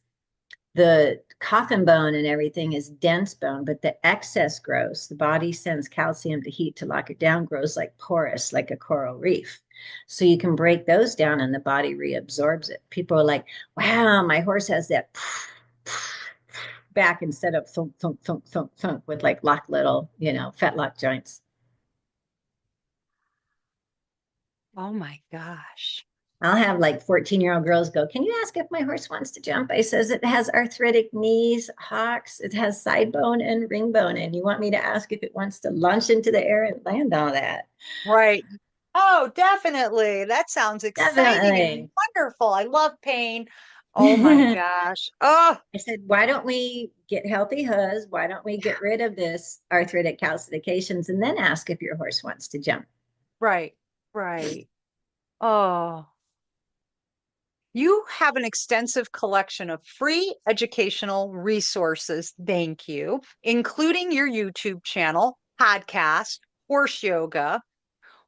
the coffin bone and everything is dense bone, but the excess grows. The body sends calcium to heat to lock it down, grows like porous, like a coral reef. So you can break those down and the body reabsorbs it. People are like, wow, my horse has that back instead of thunk, thunk, thunk, thunk, thunk with like lock little, fetlock joints. Oh my gosh. I'll have like 14-year-old girls go, can you ask if my horse wants to jump? I says, it has arthritic knees, hocks, it has side bone and ring bone. And you want me to ask if it wants to launch into the air and land all that? Right. Oh, definitely. That sounds exciting and wonderful. I love pain. Oh my gosh. Oh, I said, why don't we get healthy hooves? Why don't we get rid of this arthritic calcifications and then ask if your horse wants to jump? right. Right. Oh. You have an extensive collection of free educational resources, thank you, including your YouTube channel, podcast, horse yoga.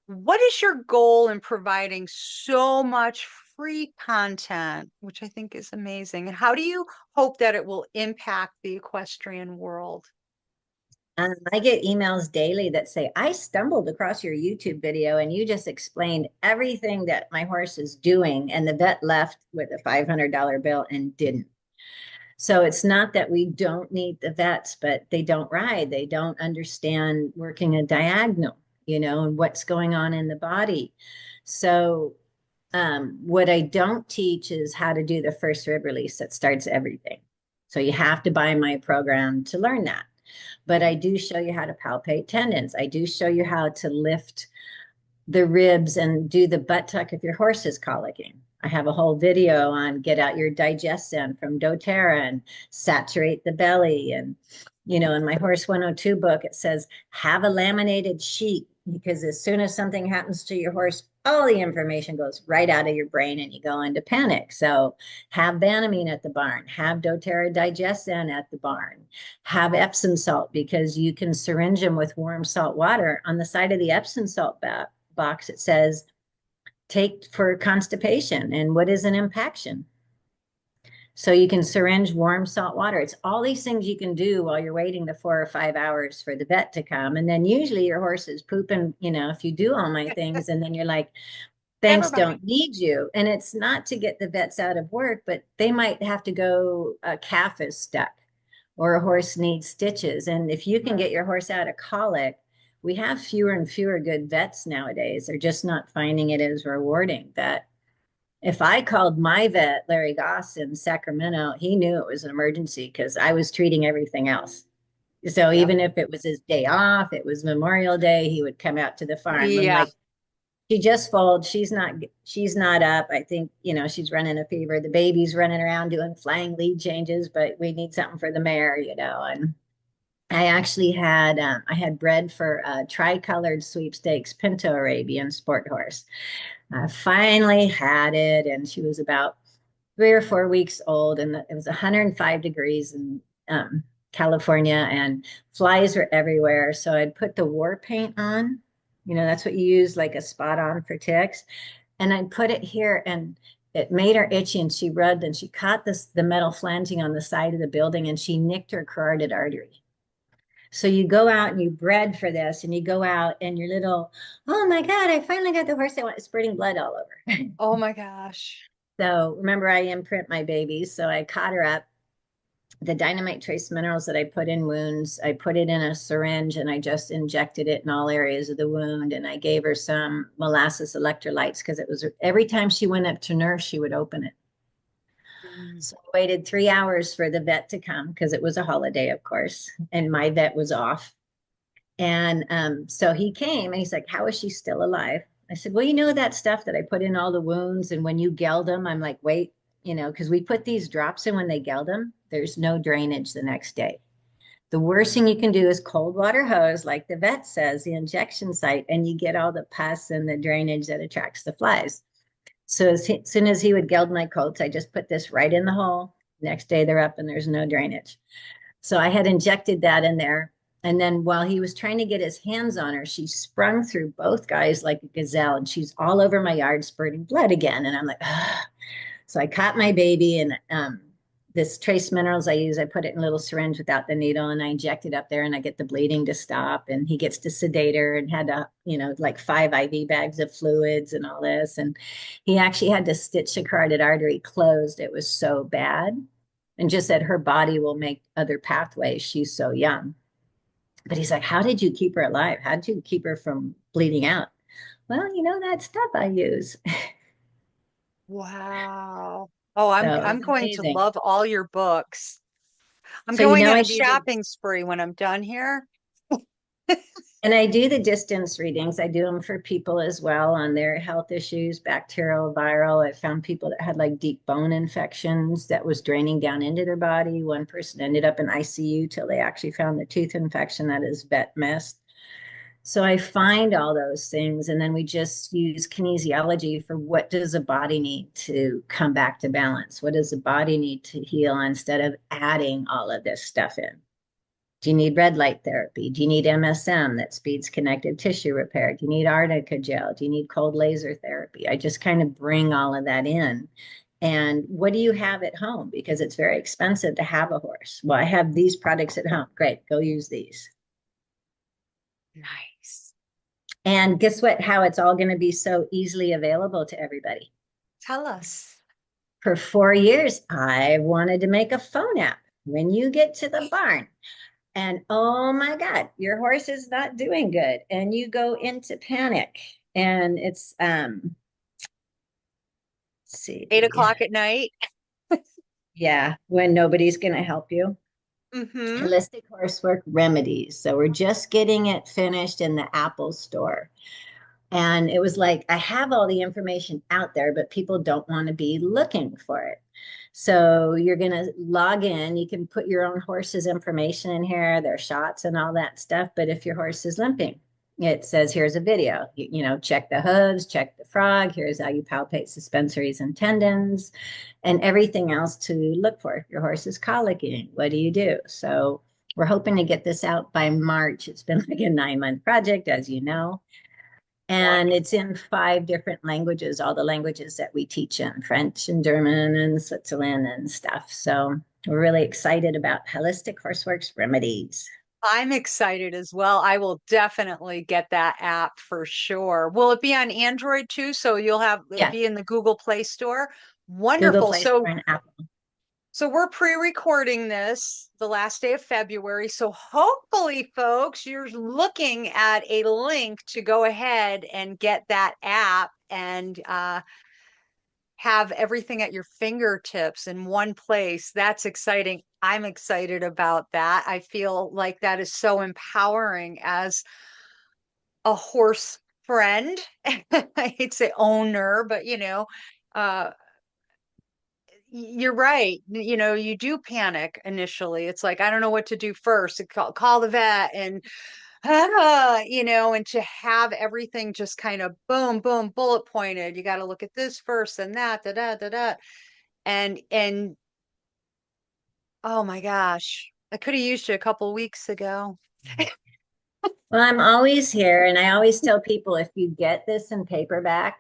What is your goal in providing so much free content, which I think is amazing? And how do you hope that it will impact the equestrian world? I get emails daily that say, I stumbled across your YouTube video and you just explained everything that my horse is doing. And the vet left with a $500 bill and didn't. So it's not that we don't need the vets, but they don't ride. They don't understand working a diagonal, and what's going on in the body. So what I don't teach is how to do the first rib release that starts everything. So you have to buy my program to learn that. But I do show you how to palpate tendons. I do show you how to lift the ribs and do the butt tuck if your horse is colicking. I have a whole video on get out your digestion from doTERRA and saturate the belly. And, in my Horse 102 book, it says have a laminated sheet, because as soon as something happens to your horse, all the information goes right out of your brain and you go into panic. So have Banamine at the barn, have doTERRA digestion at the barn, have Epsom salt, because you can syringe them with warm salt water. On the side of the Epsom salt box, it says take for constipation and what is an impaction. So you can syringe warm salt water. It's all these things you can do while you're waiting the 4 or 5 hours for the vet to come. And then usually your horse is pooping, if you do all my things, and then you're like, thanks, don't need you. And it's not to get the vets out of work, but they might have to go, a calf is stuck or a horse needs stitches. And if you can get your horse out of colic, we have fewer and fewer good vets nowadays. They're just not finding it as rewarding. That if I called my vet, Larry Goss in Sacramento, he knew it was an emergency because I was treating everything else. So even if it was his day off, it was Memorial Day, he would come out to the farm. I'm like, she just foaled. She's not up. I think, she's running a fever. The baby's running around doing flying lead changes, but we need something for the mare, and I actually had I had bred for a tricolored sweepstakes Pinto Arabian sport horse. I finally had it, and she was about 3 or 4 weeks old, and it was 105 degrees in California, and flies were everywhere. So I'd put the war paint on. That's what you use, like a spot on for ticks, and I'd put it here, and it made her itchy, and she rubbed, and she caught the metal flanging on the side of the building, and she nicked her carotid artery. So you go out and you bred for this, and you go out and your little, oh my God, I finally got the horse I want, spurting blood all over. Oh my gosh. So remember, I imprint my babies. So I caught her up. The dynamite trace minerals that I put in wounds, I put it in a syringe and I just injected it in all areas of the wound. And I gave her some molasses electrolytes because it was every time she went up to nurse, she would open it. So I waited 3 hours for the vet to come because it was a holiday, of course, and my vet was off. And so he came and he's like, how is she still alive? I said, well, that stuff that I put in all the wounds, and when you geld them, I'm like, wait, because we put these drops in when they geld them, there's no drainage the next day. The worst thing you can do is cold water hose, like the vet says, the injection site, and you get all the pus and the drainage that attracts the flies. So as soon as he would geld my coats, I just put this right in the hole. Next day they're up and there's no drainage. So I had injected that in there. And then while he was trying to get his hands on her, she sprung through both guys like a gazelle, and she's all over my yard spurting blood again. And I'm like, ugh. So I caught my baby, and this trace minerals I use, I put it in a little syringe without the needle, and I inject it up there, and I get the bleeding to stop, and he gets to sedate her, and had to, like 5 IV bags of fluids and all this. And he actually had to stitch the carotid artery closed. It was so bad. And just that her body will make other pathways. She's so young. But he's like, how did you keep her alive? How did you keep her from bleeding out? Well, that stuff I use. Wow. Oh, I'm So going amazing. to love all your books. I'm So, going on I a do shopping spree when I'm done here. and I do the distance readings. I do them for people as well on their health issues, bacterial, viral. I found people that had like deep bone infections that was draining down into their body. One person ended up in ICU till they actually found the tooth infection that is vet missed. So I find all those things, and then we just use kinesiology for what does the body need to come back to balance? What does the body need to heal, instead of adding all of this stuff in? Do you need red light therapy? Do you need MSM that speeds connective tissue repair? Do you need arnica gel? Do you need cold laser therapy? I just kind of bring all of that in. And what do you have at home? Because it's very expensive to have a horse. Well, I have these products at home. Great, go use these. Nice. And guess what? How it's all going to be so easily available to everybody. Tell us. For 4 years, I wanted to make a phone app. When you get to the barn and, oh my God, your horse is not doing good, and you go into panic, and it's, let's see. 8 o'clock at night. Yeah, when nobody's going to help you. Mm-hmm. Holistic Horsework Remedies. So we're just getting it finished in the Apple store. And it was like, I have all the information out there, but people don't want to be looking for it. So you're going to log in. You can put your own horse's information in here, their shots and all that stuff. But if your horse is limping, it says, here's a video, check the hooves, check the frog. Here's how you palpate suspensories and tendons and everything else to look for. Your horse is colicking. What do you do? So we're hoping to get this out by March. It's been like a 9-month project, as you know. And it's in 5 different languages, all the languages that we teach in, French and German and Switzerland and stuff. So we're really excited about Holistic Horseworks Remedies. I'm excited as well. I will definitely get that app for sure. Will it be on Android too? So you'll have it Yeah, be in the Google Play Store? Google Wonderful. Play Store and Apple. So we're pre-recording this the last day of February. So hopefully, folks, you're looking at a link to go ahead and get that app and have everything at your fingertips in one place. That's exciting. I'm excited about that. I feel like that is so empowering as a horse friend. I hate to say owner, but uh, you're right. You do panic initially. It's like, I don't know what to do first. Call the vet and and to have everything just kind of boom, boom, bullet pointed. You got to look at this first and that, da da da da. And oh my gosh, I could have used you a couple weeks ago. Well, I'm always here, and I always tell people if you get this in paperback,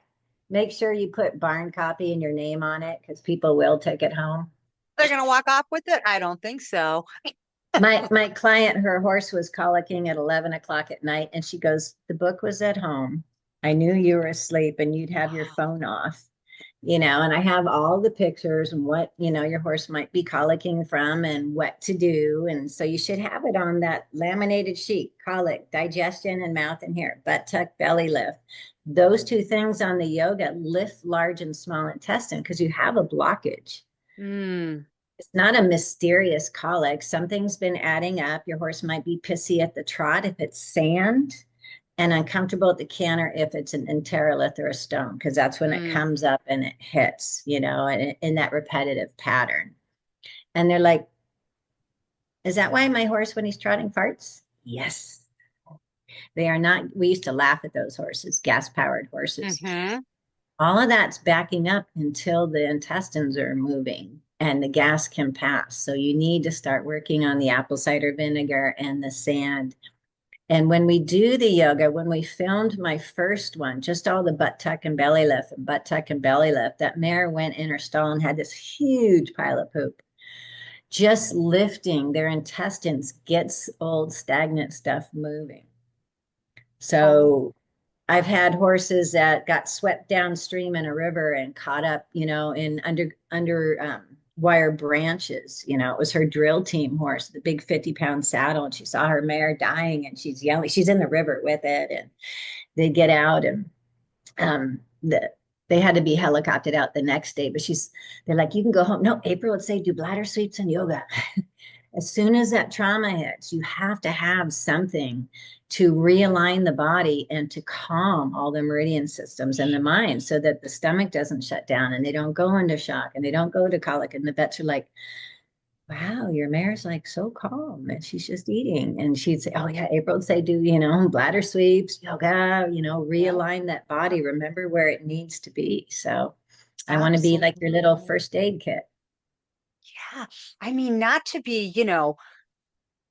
make sure you put barn copy and your name on it because people will take it home. They're gonna walk off with it? I don't think so. My client, her horse was colicking at 11 o'clock at night, and she goes, the book was at home. I knew you were asleep and you'd have your phone off, and I have all the pictures and what, your horse might be colicking from and what to do. And so you should have it on that laminated sheet, colic, digestion and mouth and hair, butt tuck, belly lift. Those 2 things on the yoga lift large and small intestine because you have a blockage. Mm. It's not a mysterious colic. Something's been adding up. Your horse might be pissy at the trot if it's sand and uncomfortable at the canter if it's an enterolith or a stone, because that's when it comes up and it hits, in that repetitive pattern. And they're like, is that why my horse, when he's trotting, farts? Yes. They are not. We used to laugh at those horses, gas-powered horses. Mm-hmm. All of that's backing up until the intestines are moving and the gas can pass. So you need to start working on the apple cider vinegar and the sand. And when we do the yoga, when we filmed my first one, just all the butt tuck and belly lift and butt tuck and belly lift, that mare went in her stall and had this huge pile of poop. Just lifting their intestines gets old stagnant stuff moving. So I've had horses that got swept downstream in a river and caught up, in under wire branches. It was her drill team horse, the big 50-pound saddle, and she saw her mare dying, and she's yelling. She's in the river with it, and they get out, and they had to be helicoptered out the next day. But they're like, you can go home. No, April would say, do bladder sweeps and yoga. As soon as that trauma hits, you have to have something to realign the body and to calm all the meridian systems and the mind so that the stomach doesn't shut down and they don't go into shock and they don't go to colic. And the vets are like, wow, your mare's like so calm and she's just eating. And she'd say, oh yeah, April would say, do, bladder sweeps, yoga, realign that body, remember where it needs to be. So I want to be like your little first aid kit. Yeah. I mean, not to be,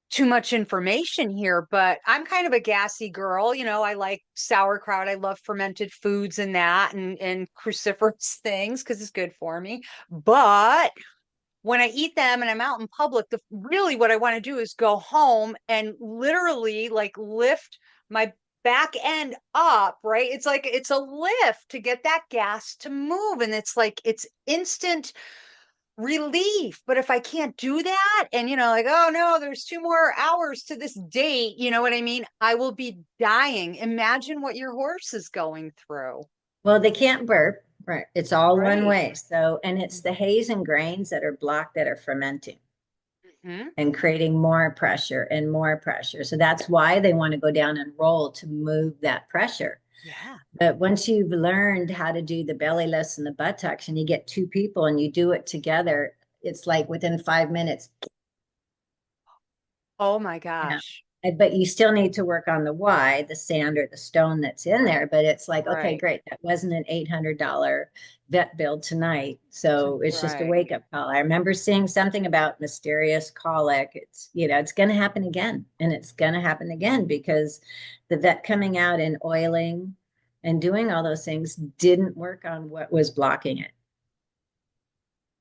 too much information here, but I'm kind of a gassy girl. I like sauerkraut. I love fermented foods and that and cruciferous things because it's good for me. But when I eat them and I'm out in public, really what I want to do is go home and literally like lift my back end up, right? It's like it's a lift to get that gas to move. And it's like it's instant relief. But if I can't do that and like, oh no, there's 2 more hours to this date, you know what I mean? I will be dying. Imagine what your horse is going through. Well, they can't burp, right? It's all one way. So, and it's the haze and grains that are blocked that are fermenting and creating more pressure and more pressure. So that's why they want to go down and roll to move that pressure. Yeah. But once you've learned how to do the belly lifts and the buttocks and you get two people and you do it together, it's like within 5 minutes, Oh my you know. gosh. But you still need to work on the why, the sand or the stone that's in there. But it's like, okay, Right. great. That wasn't an $800 vet bill tonight. So it's just a Right. wake up call. I remember seeing something about mysterious colic. It's, it's going to happen again. And it's going to happen again because the vet coming out and oiling and doing all those things didn't work on what was blocking it.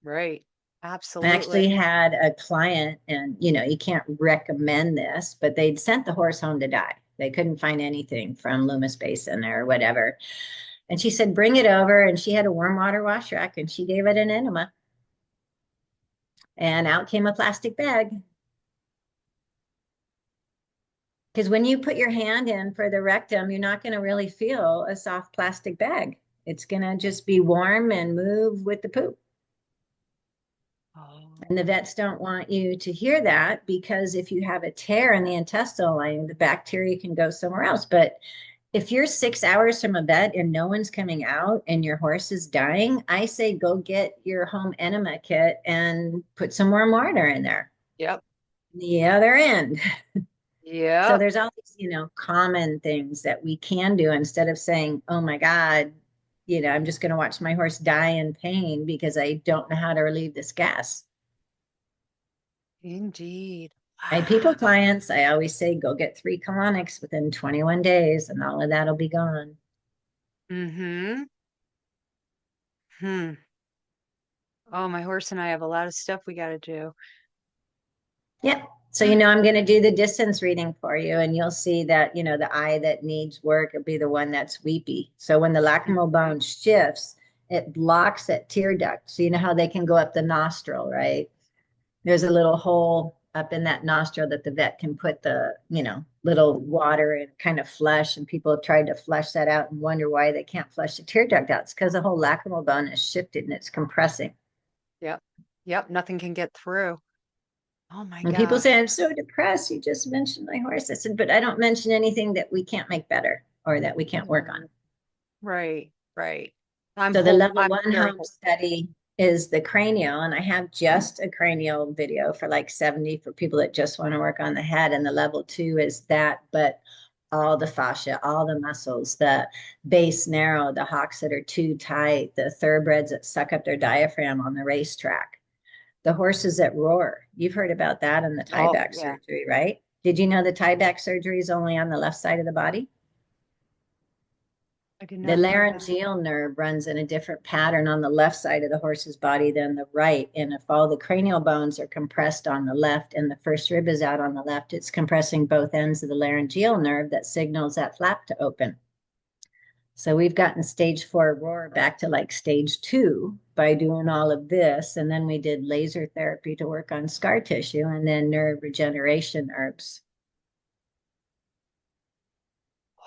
Right. I actually Absolutely. had a client, and you can't recommend this, but they'd sent the horse home to die. They couldn't find anything from Loomis Basin or whatever. And she said, bring it over. And she had a warm water wash rack and she gave it an enema. And out came a plastic bag. Because when you put your hand in for the rectum, you're not going to really feel a soft plastic bag. It's going to just be warm and move with the poop. Oh. And the vets don't want you to hear that because if you have a tear in the intestinal lining, the bacteria can go somewhere else. But if you're 6 hours from a vet and no one's coming out and your horse is dying, I say go get your home enema kit and put some warm water in there. Yep. The other end. So Yep. there's all these, common things that we can do instead of saying, oh my God, I'm just going to watch my horse die in pain because I don't know how to relieve this gas. Indeed. My people clients, I always say, go get 3 colonics within 21 days and all of that'll be gone. Mm-hmm. Hmm. Oh, my horse and I have a lot of stuff we got to do. Yep. So, I'm going to do the distance reading for you, and you'll see that, the eye that needs work will be the one that's weepy. So when the lacrimal bone shifts, it blocks that tear duct. So you know how they can go up the nostril, right? There's a little hole up in that nostril that the vet can put the, little water and kind of flush. And people have tried to flush that out and wonder why they can't flush the tear duct out. It's because the whole lacrimal bone is shifted and it's compressing. Yep. Yep. Nothing can get through. Oh my And people say, gosh. I'm so depressed. You just mentioned my horse. I said, but I don't mention anything that we can't make better or that we can't work on. Mm. Right. Right. So the level I'm one very home study is the cranial, and I have just a cranial video for like 70 for people that just want to work on the head. And the level two is that, but all the fascia, all the muscles, the base narrow, the hocks that are too tight, the thoroughbreds that suck up their diaphragm on the racetrack, the horses that roar. You've heard about that in the Oh, tieback yeah. surgery, right? Did you know the tieback surgery is only on the left side of the body? I did The not know that. laryngeal nerve runs in a different pattern on the left side of the horse's body than the right. And if all the cranial bones are compressed on the left and the first rib is out on the left, it's compressing both ends of the laryngeal nerve that signals that flap to open. So we've gotten stage 4 roar back to like stage 2 by doing all of this. And then we did laser therapy to work on scar tissue and then nerve regeneration herbs.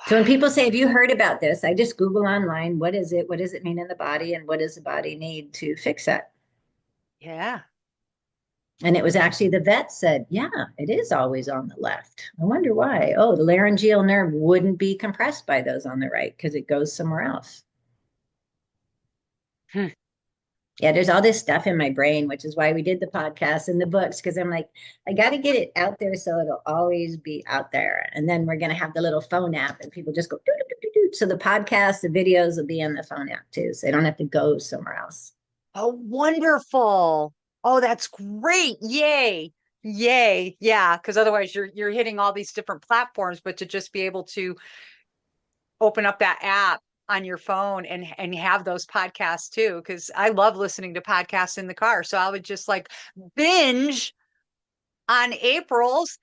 So when people say, have you heard about this? I just Google online, what is it? What does it mean in the body? And what does the body need to fix that? Yeah. And it was actually the vet said, yeah, it is always on the left. I wonder why. Oh, the laryngeal nerve wouldn't be compressed by those on the right because it goes somewhere else. Hmm. Yeah, there's all this stuff in my brain, which is why we did the podcast and the books, because I'm like, I got to get it out there so it'll always be out there. And then we're going to have the little phone app and people just go, doo, doo, doo, doo, doo. So the podcast, the videos will be in the phone app too. So they don't have to go somewhere else. Oh, wonderful. Oh, that's great. Yay. Yay. Yeah. Because otherwise you're hitting all these different platforms, but to just be able to open up that app on your phone and have those podcasts too. Because I love listening to podcasts in the car. So I would just like binge on April's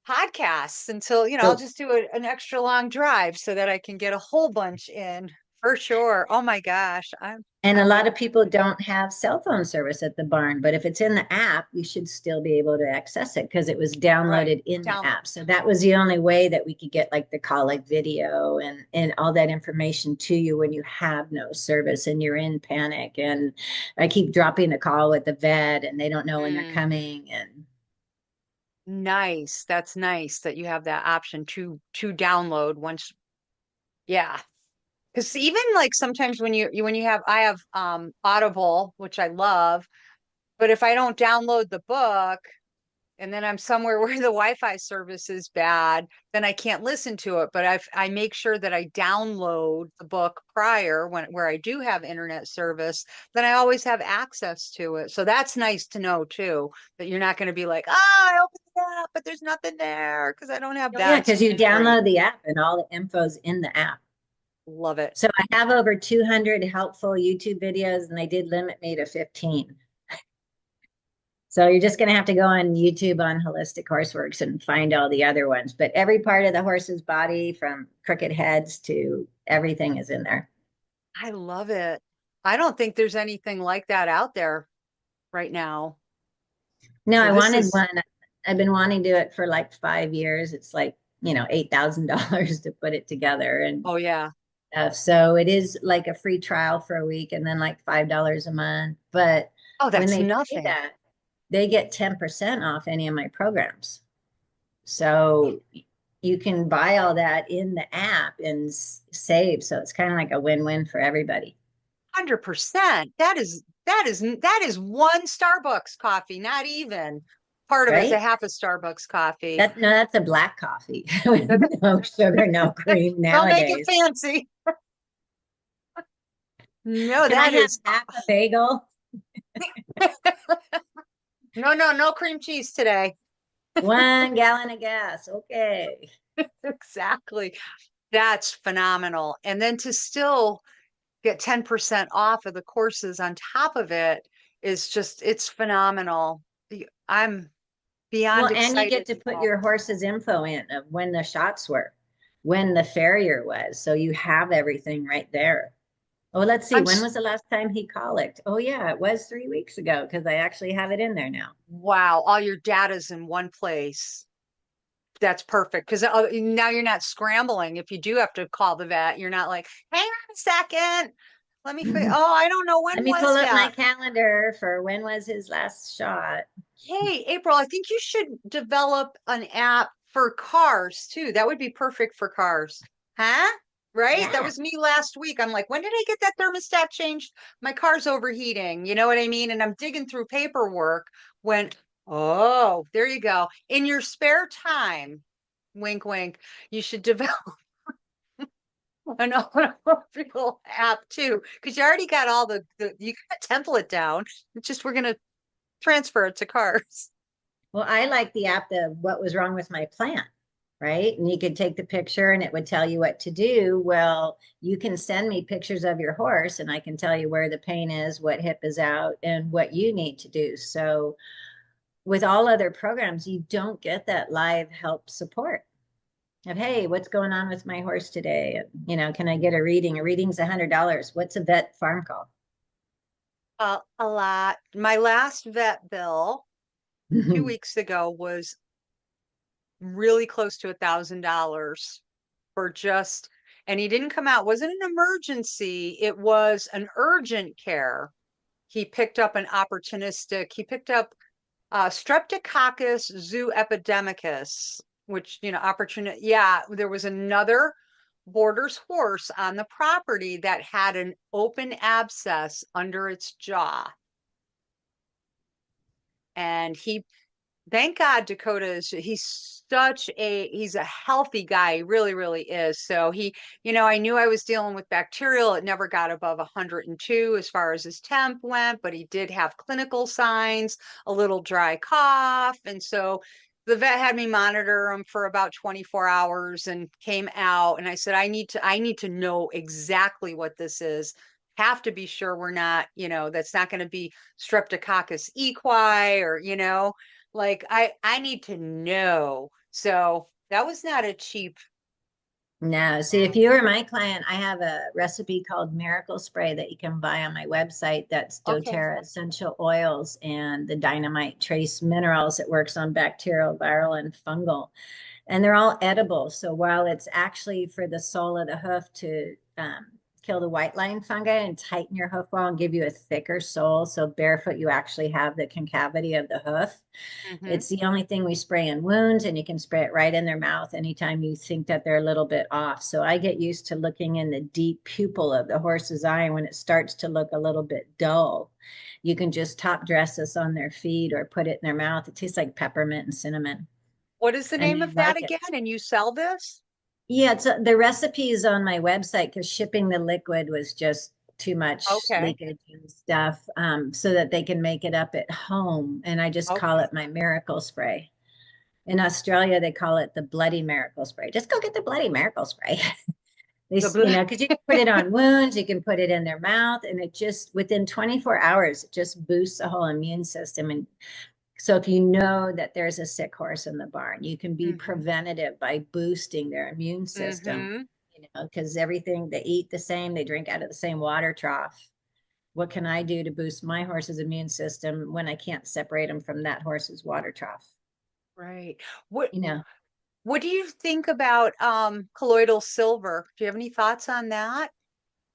podcasts until, I'll So just do an extra long drive so that I can get a whole bunch in for sure. Oh my gosh. and a I'm lot gonna of people don't have cell phone service at the barn, but if it's in the app, you should still be able to access it because it was right downloaded in the down. app. So that was the only way that we could get like the colic video and all that information to you when you have no service and you're in panic. And I keep dropping the call with the vet and they don't know when they're Mm, coming. And nice. That's nice that you have that option to download once. Yeah. Because even like sometimes when when you have I have Audible, which I love, but if I don't download the book and then I'm somewhere where the Wi-Fi service is bad, then I can't listen to it. But I make sure that I download the book prior when where I do have internet service, then I always have access to it. So that's nice to know too, that you're not going to be like, oh, I opened it up, but there's nothing there because I don't have Oh, yeah, that. So because you that's great. download the app and all the info's in the app. Love it. So I have over 200 helpful YouTube videos, and they did limit me to 15. So you're just going to have to go on YouTube on Holistic Horseworks and find all the other ones. But every part of the horse's body, from crooked heads to everything, is in there. I love it. I don't think there's anything like that out there right now. No, So I this wanted is, one. I've been wanting to do it for like 5 years. It's like, $8,000 to put it together. And oh yeah. so it is like a free trial for a week and then like $5 a month. But Oh, when that's they pay nothing. that, they get 10% off any of my programs. So you can buy all that in the app and save. So it's kind of like a win-win for everybody. 100%. That is one Starbucks coffee, not even. Part of it's a Right? half a Starbucks coffee. No, that's a black coffee with no sugar, no cream Don't make it nowadays. fancy. No, Can I that have is half a bagel? no cream cheese today. 1 gallon of gas. Okay. Exactly. That's phenomenal. And then to still get 10% off of the courses on top of it is just, it's phenomenal. I'm Well, beyond and you get excited to put now. your horse's info in of when the shots were, when the farrier was. So you have everything right there. Oh, let's see. I'm When s- was the last time he colicked? Oh, yeah, it was 3 weeks ago because I actually have it in there now. wow, all your data's in one place. That's perfect because now you're not scrambling. If you do have to call the vet, you're not like, hang on a second. Let me oh, I don't know when Let me pull was up my that. calendar for when was his last shot. Hey, April, I think you should develop an app for cars too. That would be perfect for cars. Huh? Right? That Yeah. was me last week. I'm like, when did I get that thermostat changed? My car's overheating. You know what I mean? And I'm digging through paperwork when, oh, there you go. In your spare time, wink, wink, you should develop an automobile app too, because you already got all you got a template down. It's just we're gonna transfer it to cars. Well, I like the app of what was wrong with my plant, right? And you could take the picture and it would tell you what to do. Well, you can send me pictures of your horse and I can tell you where the pain is, what hip is out, and what you need to do. So with all other programs, you don't get that live help support of, hey, what's going on with my horse today? And, can I get a reading? A reading's $100. What's a vet farm call? A lot. My last vet bill 2 weeks ago was really close to $1,000 for just, and he didn't come out. Wasn't an emergency. It was an urgent care. He picked up an opportunistic. He picked up Streptococcus zooepidemicus, which, opportunity. Yeah, there was another boarder's horse on the property that had an open abscess under its jaw. And thank God Dakota he's a healthy guy. He really, really is. So I knew I was dealing with bacterial. It never got above 102 as far as his temp went, but he did have clinical signs, a little dry cough. And so the vet had me monitor him for about 24 hours and came out. And I said, I need to know exactly what this is. Have to be sure we're not, that's not going to be Streptococcus equi or, like I need to know. So that was not a cheap. No, see, if you were my client, I have a recipe called Miracle Spray that you can buy on my website. That's Okay. doTERRA essential oils and the dynamite trace minerals. It works on bacterial, viral, and fungal. And they're all edible. So while it's actually for the sole of the hoof to kill the white line fungi and tighten your hoof wall and give you a thicker sole. So barefoot, you actually have the concavity of the hoof. Mm-hmm. It's the only thing we spray in wounds, and you can spray it right in their mouth anytime you think that they're a little bit off. So I get used to looking in the deep pupil of the horse's eye. When it starts to look a little bit dull, you can just top dress this on their feet or put it in their mouth. It tastes like peppermint and cinnamon, What is the and name they of that like it. again? And you sell this? Yeah, it's the recipe is on my website because shipping the liquid was just too much Okay. leakage and stuff, so that they can make it up at home. And I just call Okay. it my miracle spray. In Australia, they call it the bloody miracle spray. Just go get the bloody miracle spray. Because you can put it on wounds, you can put it in their mouth, and it just within 24 hours, it just boosts the whole immune system. And so if you know that there's a sick horse in the barn, you can be Mm-hmm. preventative by boosting their immune system, Mm-hmm. because everything they eat the same, they drink out of the same water trough. What can I do to boost my horse's immune system when I can't separate them from that horse's water trough? Right. What You know, what do you think about colloidal silver? Do you have any thoughts on that?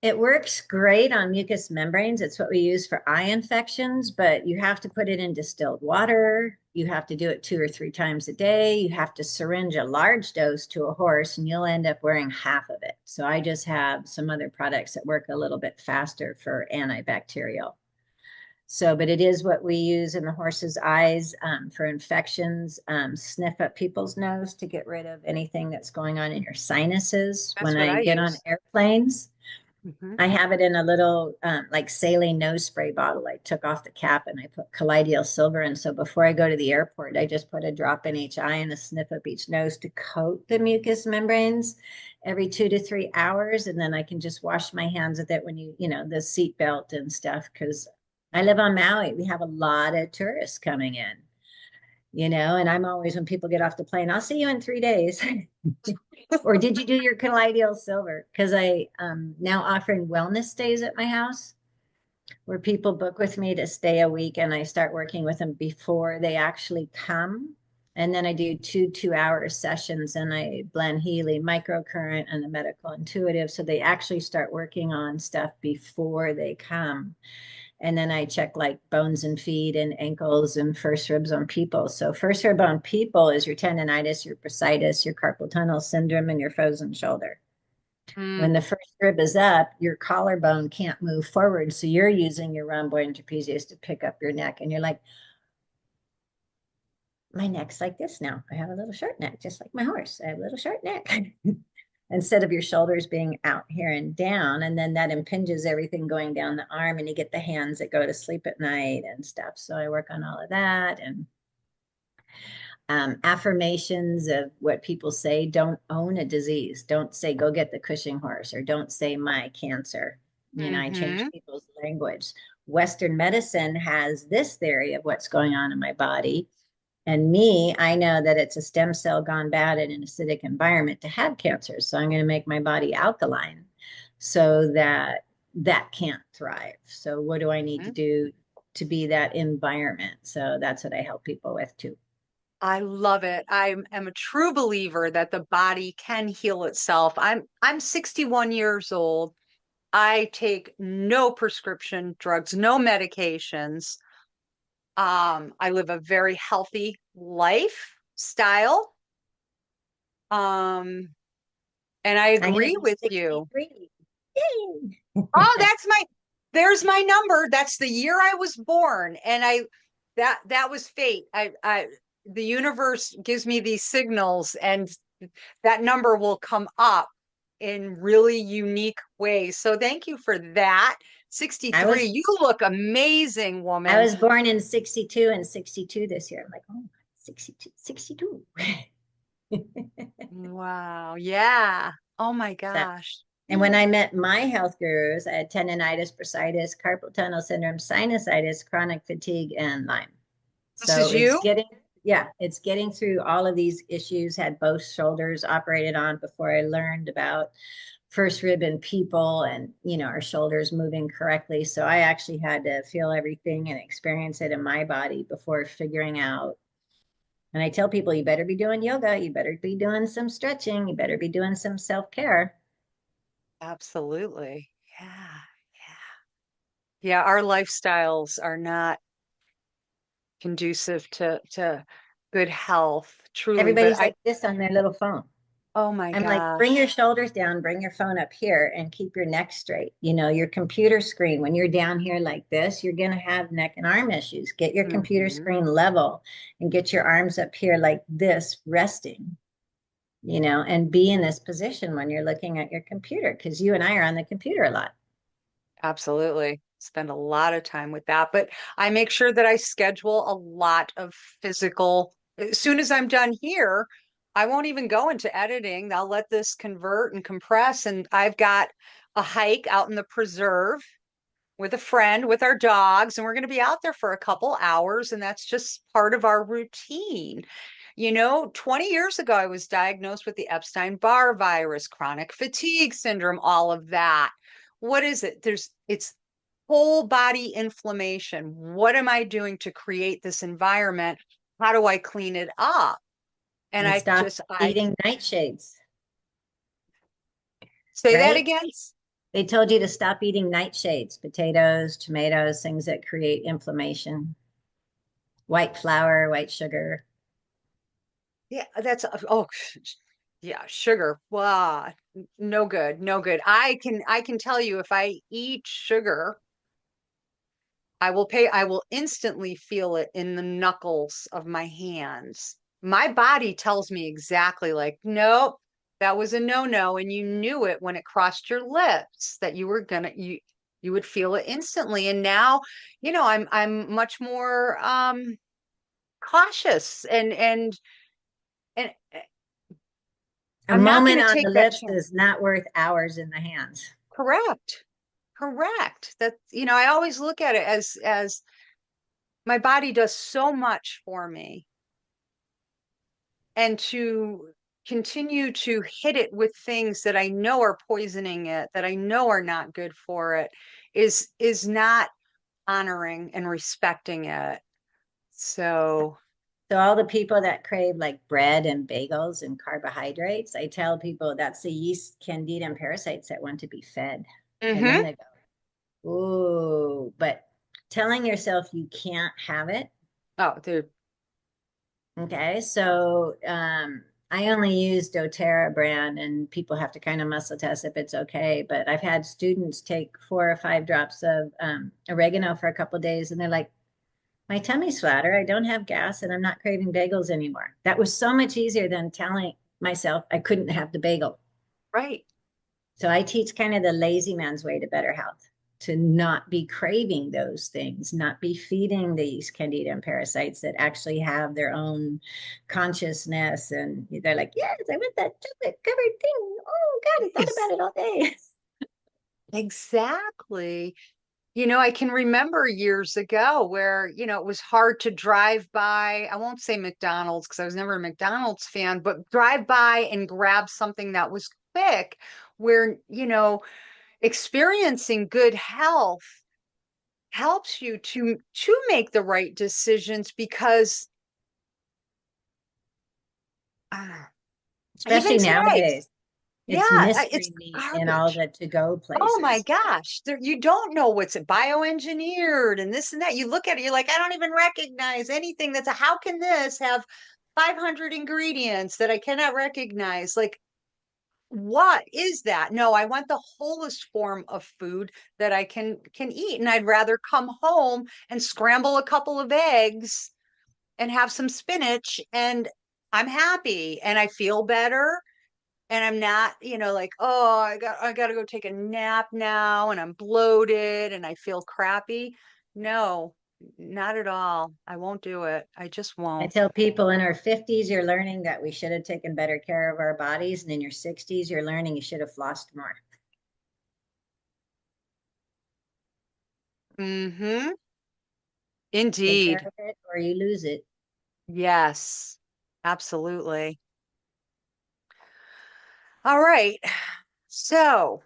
it works great on mucous membranes. It's what we use for eye infections, but you have to put it in distilled water. You have to do it 2 or 3 times a day. You have to syringe a large dose to a horse, and you'll end up wearing half of it. So I just have some other products that work a little bit faster for antibacterial. So, but it is what we use in the horse's eyes, for infections. Sniff up people's nose to get rid of anything that's going on in your sinuses. That's When what I I get on use. airplanes, Mm-hmm. I have it in a little like saline nose spray bottle. I took off the cap and I put colloidal silver in. So before I go to the airport, I just put a drop in each eye and a sniff up each nose to coat the mucous membranes every 2 to 3 hours. And then I can just wash my hands with it when the seat belt and stuff. Because I live on Maui. We have a lot of tourists coming in, and I'm always, when people get off the plane, I'll see you in 3 days. Or did you do your colloidal silver? Because I now offering wellness stays at my house where people book with me to stay a week, and I start working with them before they actually come. And then I do 2 2-hour sessions, and I blend Healy microcurrent and the medical intuitive. So they actually start working on stuff before they come. And then I check like bones and feet and ankles and first ribs on people. So first rib on people is your tendonitis, your bursitis, your carpal tunnel syndrome, and your frozen shoulder. Mm. When the first rib is up, your collarbone can't move forward. So you're using your rhomboid and trapezius to pick up your neck. And you're like, my neck's like this now. I have a little short neck, just like my horse. I have a little short neck. Instead of your shoulders being out here and down. And then that impinges everything going down the arm, and you get the hands that go to sleep at night and stuff. So I work on all of that, and affirmations of what people say. Don't own a disease. Don't say, go get the Cushing horse, or don't say my cancer. I change Mm-hmm. people's language. Western medicine has this theory of what's going on in my body. And me, I know that it's a stem cell gone bad in an acidic environment to have cancer. So I'm going to make my body alkaline so that that can't thrive. So what do I need to do to be that environment? So that's what I help people with too. I love it. I am a true believer that the body can heal itself. I'm 61 years old. I take no prescription drugs, no medications. I live a very healthy lifestyle. Um, and I I'm going to agree be with you. 63. Yay! Oh, there's my number. That's the year I was born. And that was fate. The universe gives me these signals, and that number will come up in really unique ways. So thank you for that. I 63. was You look amazing, I woman. was born in 62 and 62 this year. I'm like, oh, 62, 62. Wow. Yeah. Oh my So, gosh. and when I met my health gurus, I had tendonitis, bursitis, carpal tunnel syndrome, sinusitis, chronic fatigue, and Lyme. This So is you? it's getting through all of these issues. Had both shoulders operated on before I learned about first rib in people, and our shoulders moving correctly. So I actually had to feel everything and experience it in my body before figuring out. And I tell people, you better be doing yoga, you better be doing some stretching, you better be doing some self-care. Absolutely. Yeah, our lifestyles are not conducive to good health, truly. But Everybody's like this on their little phone. oh my I'm like, bring your gosh. shoulders down, bring your phone up here, and keep your neck straight. You know, your computer screen, when you're down here like this, you're going to have neck and arm issues. Get your computer Hmm. screen level and get your arms up here like this, resting, you know, and be in this position when you're looking at your computer, because you and I are on the computer a lot. Absolutely. Spend a lot of time with that. But I make sure that I schedule a lot of physical. As soon as I'm done here, I won't even go into editing. I'll let this convert and compress. And I've got a hike out in the preserve with a friend with our dogs, and we're going to be out there for a couple hours. And that's just part of our routine. 20 years ago, I was diagnosed with the Epstein-Barr virus, chronic fatigue syndrome, all of that. What is it? It's whole body inflammation. What am I doing to create this environment? How do I clean it up? And And stop I eating nightshades, say that right? again. They told you to stop eating nightshades, potatoes, tomatoes, things that create inflammation, white flour, white sugar. Yeah, oh, yeah, sugar. Wow, no good, no good. I can tell you if I eat sugar, I will instantly feel it in the knuckles of my hands. My body tells me exactly like, nope, that was a no-no. And you knew it when it crossed your lips that you would feel it instantly. And now, I'm much more cautious and A I'm not moment going to on take the that lips chance. is not worth hours in the hands. Correct. Correct. That, I always look at it as my body does so much for me, and to continue to hit it with things that I know are poisoning it, that I know are not good for it, is not honoring and respecting it. So, So all the people that crave like bread and bagels and carbohydrates, I tell people that's the yeast, candida, and parasites that want to be fed. And then hmm they go, ooh, but telling yourself you can't have it. oh, dude, Okay. So I only use doTERRA brand, and people have to kind of muscle test if it's okay. But I've had students take 4 or 5 drops of oregano for a couple of days, and they're like, my tummy's flatter. I don't have gas and I'm not craving bagels anymore. That was so much easier than telling myself I couldn't have the bagel. right. So I teach kind of the lazy man's way to better health, to not be craving those things, not be feeding these candida and parasites that actually have their own consciousness. And they're like, yes, I want that chocolate covered thing. Oh God, I thought Yes, about it all day. exactly. I can remember years ago where, it was hard to drive by. I won't say McDonald's because I was never a McDonald's fan, but drive by and grab something that was quick, where, experiencing good health helps you to make the right decisions because even Especially today, nowadays. yeah, It's it's mystery meat in all garbage. the to-go Oh my places. gosh, you don't know what's bioengineered and this and that. You look at it, you're like, I don't even recognize anything how can this have 500 ingredients that I cannot recognize? Like, what is that? No, I want the wholest form of food that I can eat. And I'd rather come home and scramble a couple of eggs and have some spinach, and I'm happy and I feel better, and I'm not, like, oh, I got to go take a nap now and I'm bloated and I feel crappy. No, not at all. I won't do it. I just I won't. tell people in our 50s, you're learning that we should have taken better care of our bodies. And in your 60s, you're learning you should have flossed more. Mm-hmm. Take care Indeed. of it or you lose it. Yes, absolutely. All right. So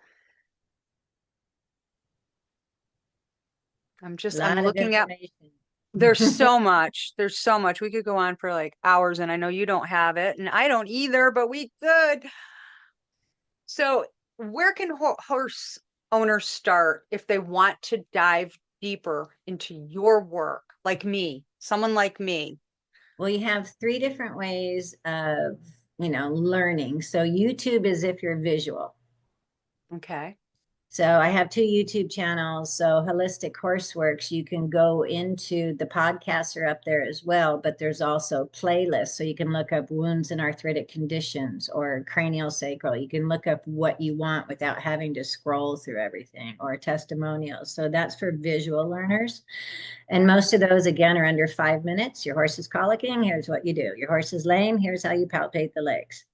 A I'm lot of looking at, information. there's so much. There's so much. We could go on for like hours, and I know you don't have it, and I don't either, but we could. So, where can horse owners start if they want to dive deeper into your work, like me, someone like me? Well, you have three different ways of, learning. So YouTube is if you're visual. Okay. So I have two YouTube channels. So Holistic Horseworks, you can go into the podcasts are up there as well, but there's also playlists. So you can look up wounds and arthritic conditions or cranial sacral. You can look up what you want without having to scroll through everything or testimonials. So that's for visual learners. And most of those, again, are under 5 minutes. Your horse is colicking. Here's what you do. Your horse is lame. Here's how you palpate the legs.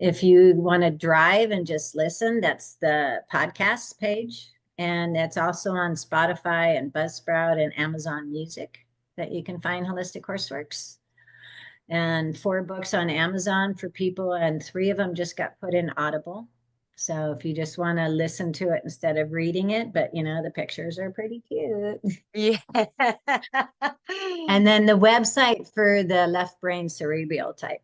If you want to drive and just listen, that's the podcast page. And that's also on Spotify and Buzzsprout and Amazon Music that you can find Holistic Horseworks. And 4 books on Amazon for people, and 3 of them just got put in Audible. So if you just want to listen to it instead of reading it, but the pictures are pretty cute. Yeah. And then the website for the left brain cerebral type,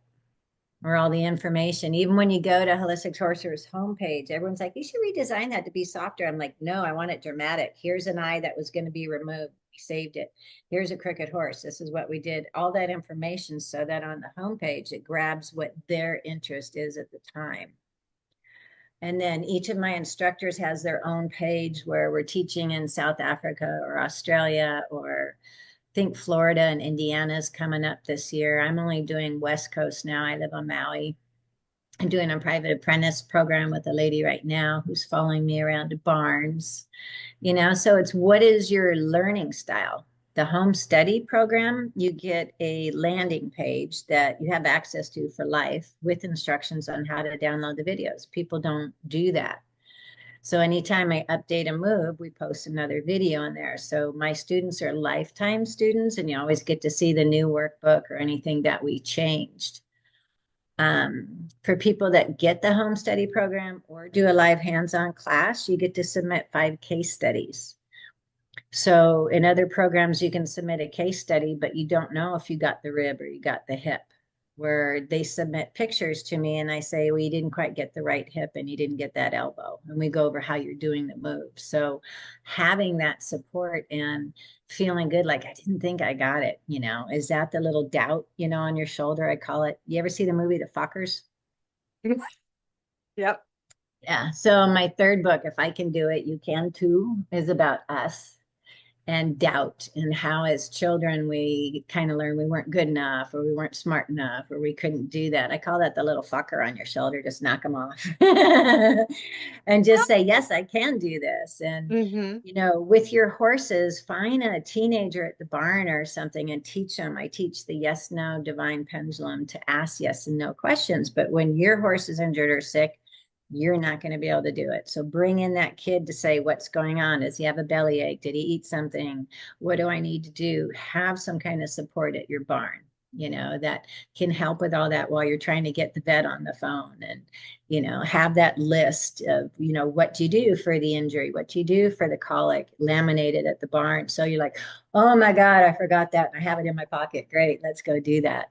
or all the information. Even when you go to Holistic Sorcerer's homepage, everyone's like, you should redesign that to be softer. I'm like, no, I want it dramatic. Here's an eye that was going to be removed. We saved it. Here's a crooked horse. This is what we did. All that information so that on the homepage, it grabs what their interest is at the time. And then each of my instructors has their own page where we're teaching in South Africa or Australia, or think Florida and Indiana is coming up this year. I'm only doing West Coast now. I live on Maui. I'm doing a private apprentice program with a lady right now who's following me around to barns. So it's, what is your learning style? The home study program, you get a landing page that you have access to for life with instructions on how to download the videos. People don't do that. So anytime I update a move, we post another video in there. So my students are lifetime students, and you always get to see the new workbook or anything that we changed. For people that get the home study program or do a live hands-on class, you get to submit 5 case studies. So in other programs, you can submit a case study, but you don't know if you got the rib or you got the hip, where they submit pictures to me and I say, well, you didn't quite get the right hip and you didn't get that elbow. And we go over how you're doing the move. So having that support and feeling good, like I didn't think I got it, is that the little doubt, on your shoulder? I call it. You ever see the movie The Fockers? Yep. Yeah. So my 3rd book, If I Can Do It, You Can Too, is about us and doubt, and how as children we kind of learned we weren't good enough, or we weren't smart enough, or we couldn't do that. I call that the little fucker on your shoulder. Just knock them off and just say, yes, I can do this. And Mm-hmm. with your horses, find a teenager at the barn or something and teach them. I teach the yes no divine pendulum to ask yes and no questions. But when your horse is injured or sick, you're not going to be able to do it. So bring in that kid to say, what's going on? Does he have a bellyache? Did he eat something? What do I need to do? Have some kind of support at your barn, that can help with all that while you're trying to get the vet on the phone. And, have that list of, what you do for the injury, what you do for the colic, laminated at the barn. So you're like, oh my God, I forgot that. I have it in my pocket. Great. Let's go do that.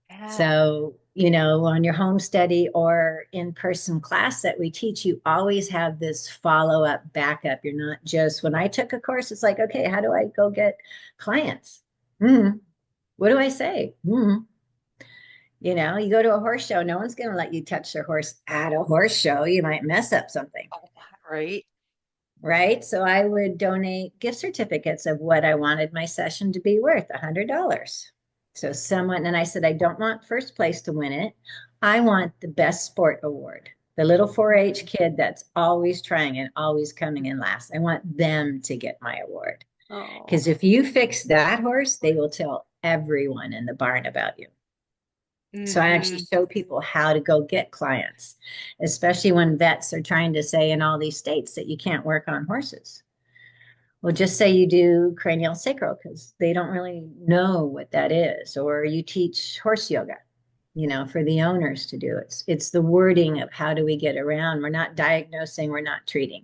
Yeah. So, on your home study or in-person class that we teach, you always have this follow-up backup. You're not just, when I took a course, it's like, okay, how do I go get clients? What do I say? You go to a horse show, no one's going to let you touch their horse at a horse show. You might mess up something. Right. Right. So I would donate gift certificates of what I wanted my session to be worth, $100. So someone, and I said, I don't want first place to win it. I want the best sport award. The little 4-H kid that's always trying and always coming in last. I want them to get my award. Because if you fix that horse, they will tell everyone in the barn about you. So I actually show people how to go get clients, especially when vets are trying to say in all these states that you can't work on horses. Well, just say you do cranial sacral, because they don't really know what that is. Or you teach horse yoga, for the owners to do. It's the wording of how do we get around. We're not diagnosing, we're not treating.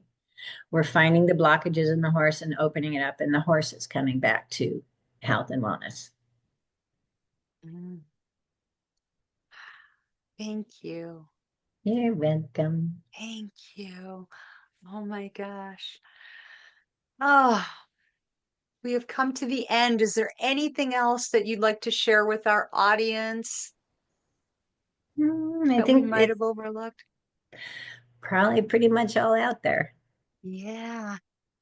We're finding the blockages in the horse and opening it up, and the horse is coming back to health and wellness. Thank you. You're welcome. Thank you. Oh my gosh. Oh, we have come to the end. Is there anything else that you'd like to share with our audience I that we think might it's have overlooked? probably pretty much all out there. Yeah.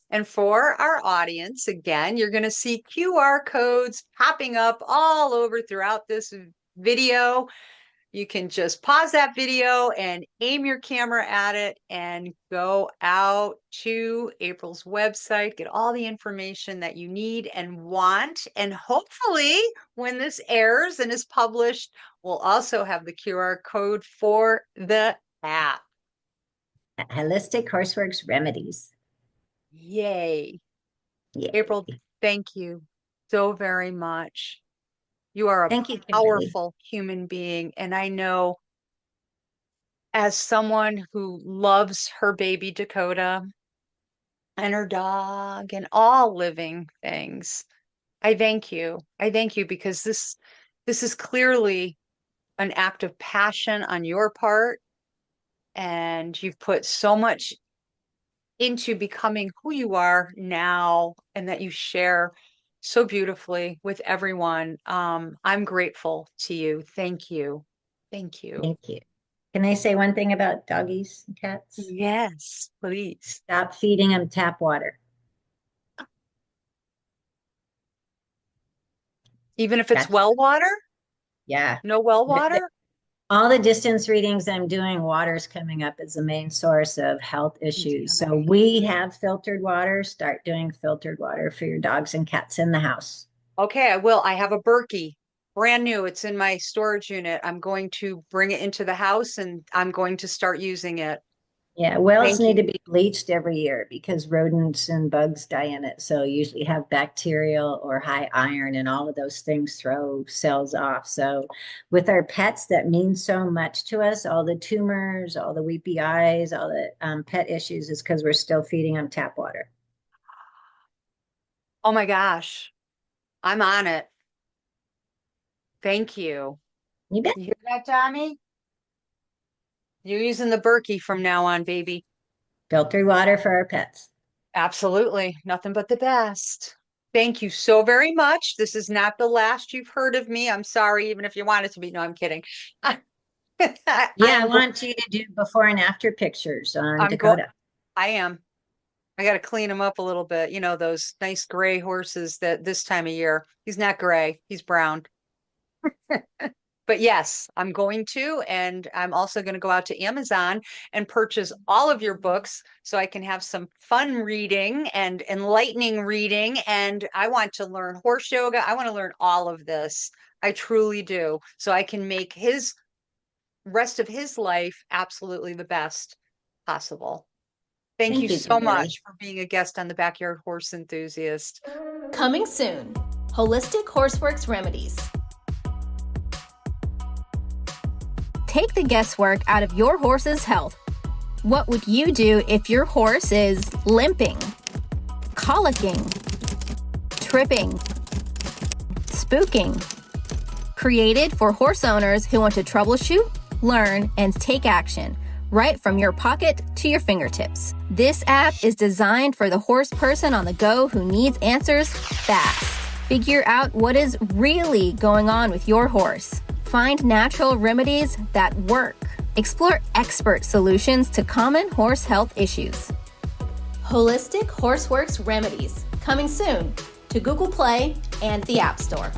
And for our audience, again, you're going to see QR codes popping up all over throughout this video. You can just pause that video and aim your camera at it and go out to April's website, get all the information that you need and want. And hopefully, when this airs and is published, we'll also have the QR code for the app. Holistic Horseworks Remedies. Yay. Yay. April, thank you so very much. You are a Thank you, Kimberley. powerful human being. And I know as someone who loves her baby Dakota and her dog and all living things, I thank you. I thank you because this is clearly an act of passion on your part. And you've put so much into becoming who you are now and that you share so beautifully with everyone. I'm grateful to you. Thank you. Thank you. Thank you. Can I say one thing about doggies and cats? Yes, please. Stop feeding them tap water. Even if it's well water? Yeah. No well water? All the distance readings I'm doing, water's coming up as the main source of health issues. So we have filtered water. Start doing filtered water for your dogs and cats in the house. Okay, I will. I have a Berkey, brand new. It's in my storage unit. I'm going to bring it into the house and I'm going to start using it. Yeah, wells need to be bleached every year because rodents and bugs die in it. So usually have bacterial or high iron, and all of those things throw cells off. So with our pets, that means so much to us. All the tumors, all the weepy eyes, all the pet issues is because we're still feeding them tap water. Oh my gosh, I'm on it. Thank you. You bet. You hear that, Tommy? You're using the Berkey from now on, baby. Filtered water for our pets. Absolutely. Nothing but the best. Thank you so very much. This is not the last you've heard of me. I'm sorry, even if you want it to be. No, I'm kidding. I want you to do before and after pictures on Dakota. I am. I got to clean him up a little bit. You know, those nice gray horses that this time of year. He's not gray. He's brown. But yes, I'm going to, and I'm also going to go out to Amazon and purchase all of your books so I can have some fun reading and enlightening reading. And I want to learn horse yoga. I want to learn all of this. I truly do. So I can make his rest of his life absolutely the best possible. Thank you so much for being a guest on the Backyard Horse Enthusiast. Coming soon, Holistic Horseworks Remedies. Take the guesswork out of your horse's health. What would you do if your horse is limping, colicking, tripping, spooking? Created for horse owners who want to troubleshoot, learn, and take action right from your pocket to your fingertips. This app is designed for the horse person on the go who needs answers fast. Figure out what is really going on with your horse. Find natural remedies that work. Explore expert solutions to common horse health issues. Holistic Horseworks Remedies, coming soon to Google Play and the App Store.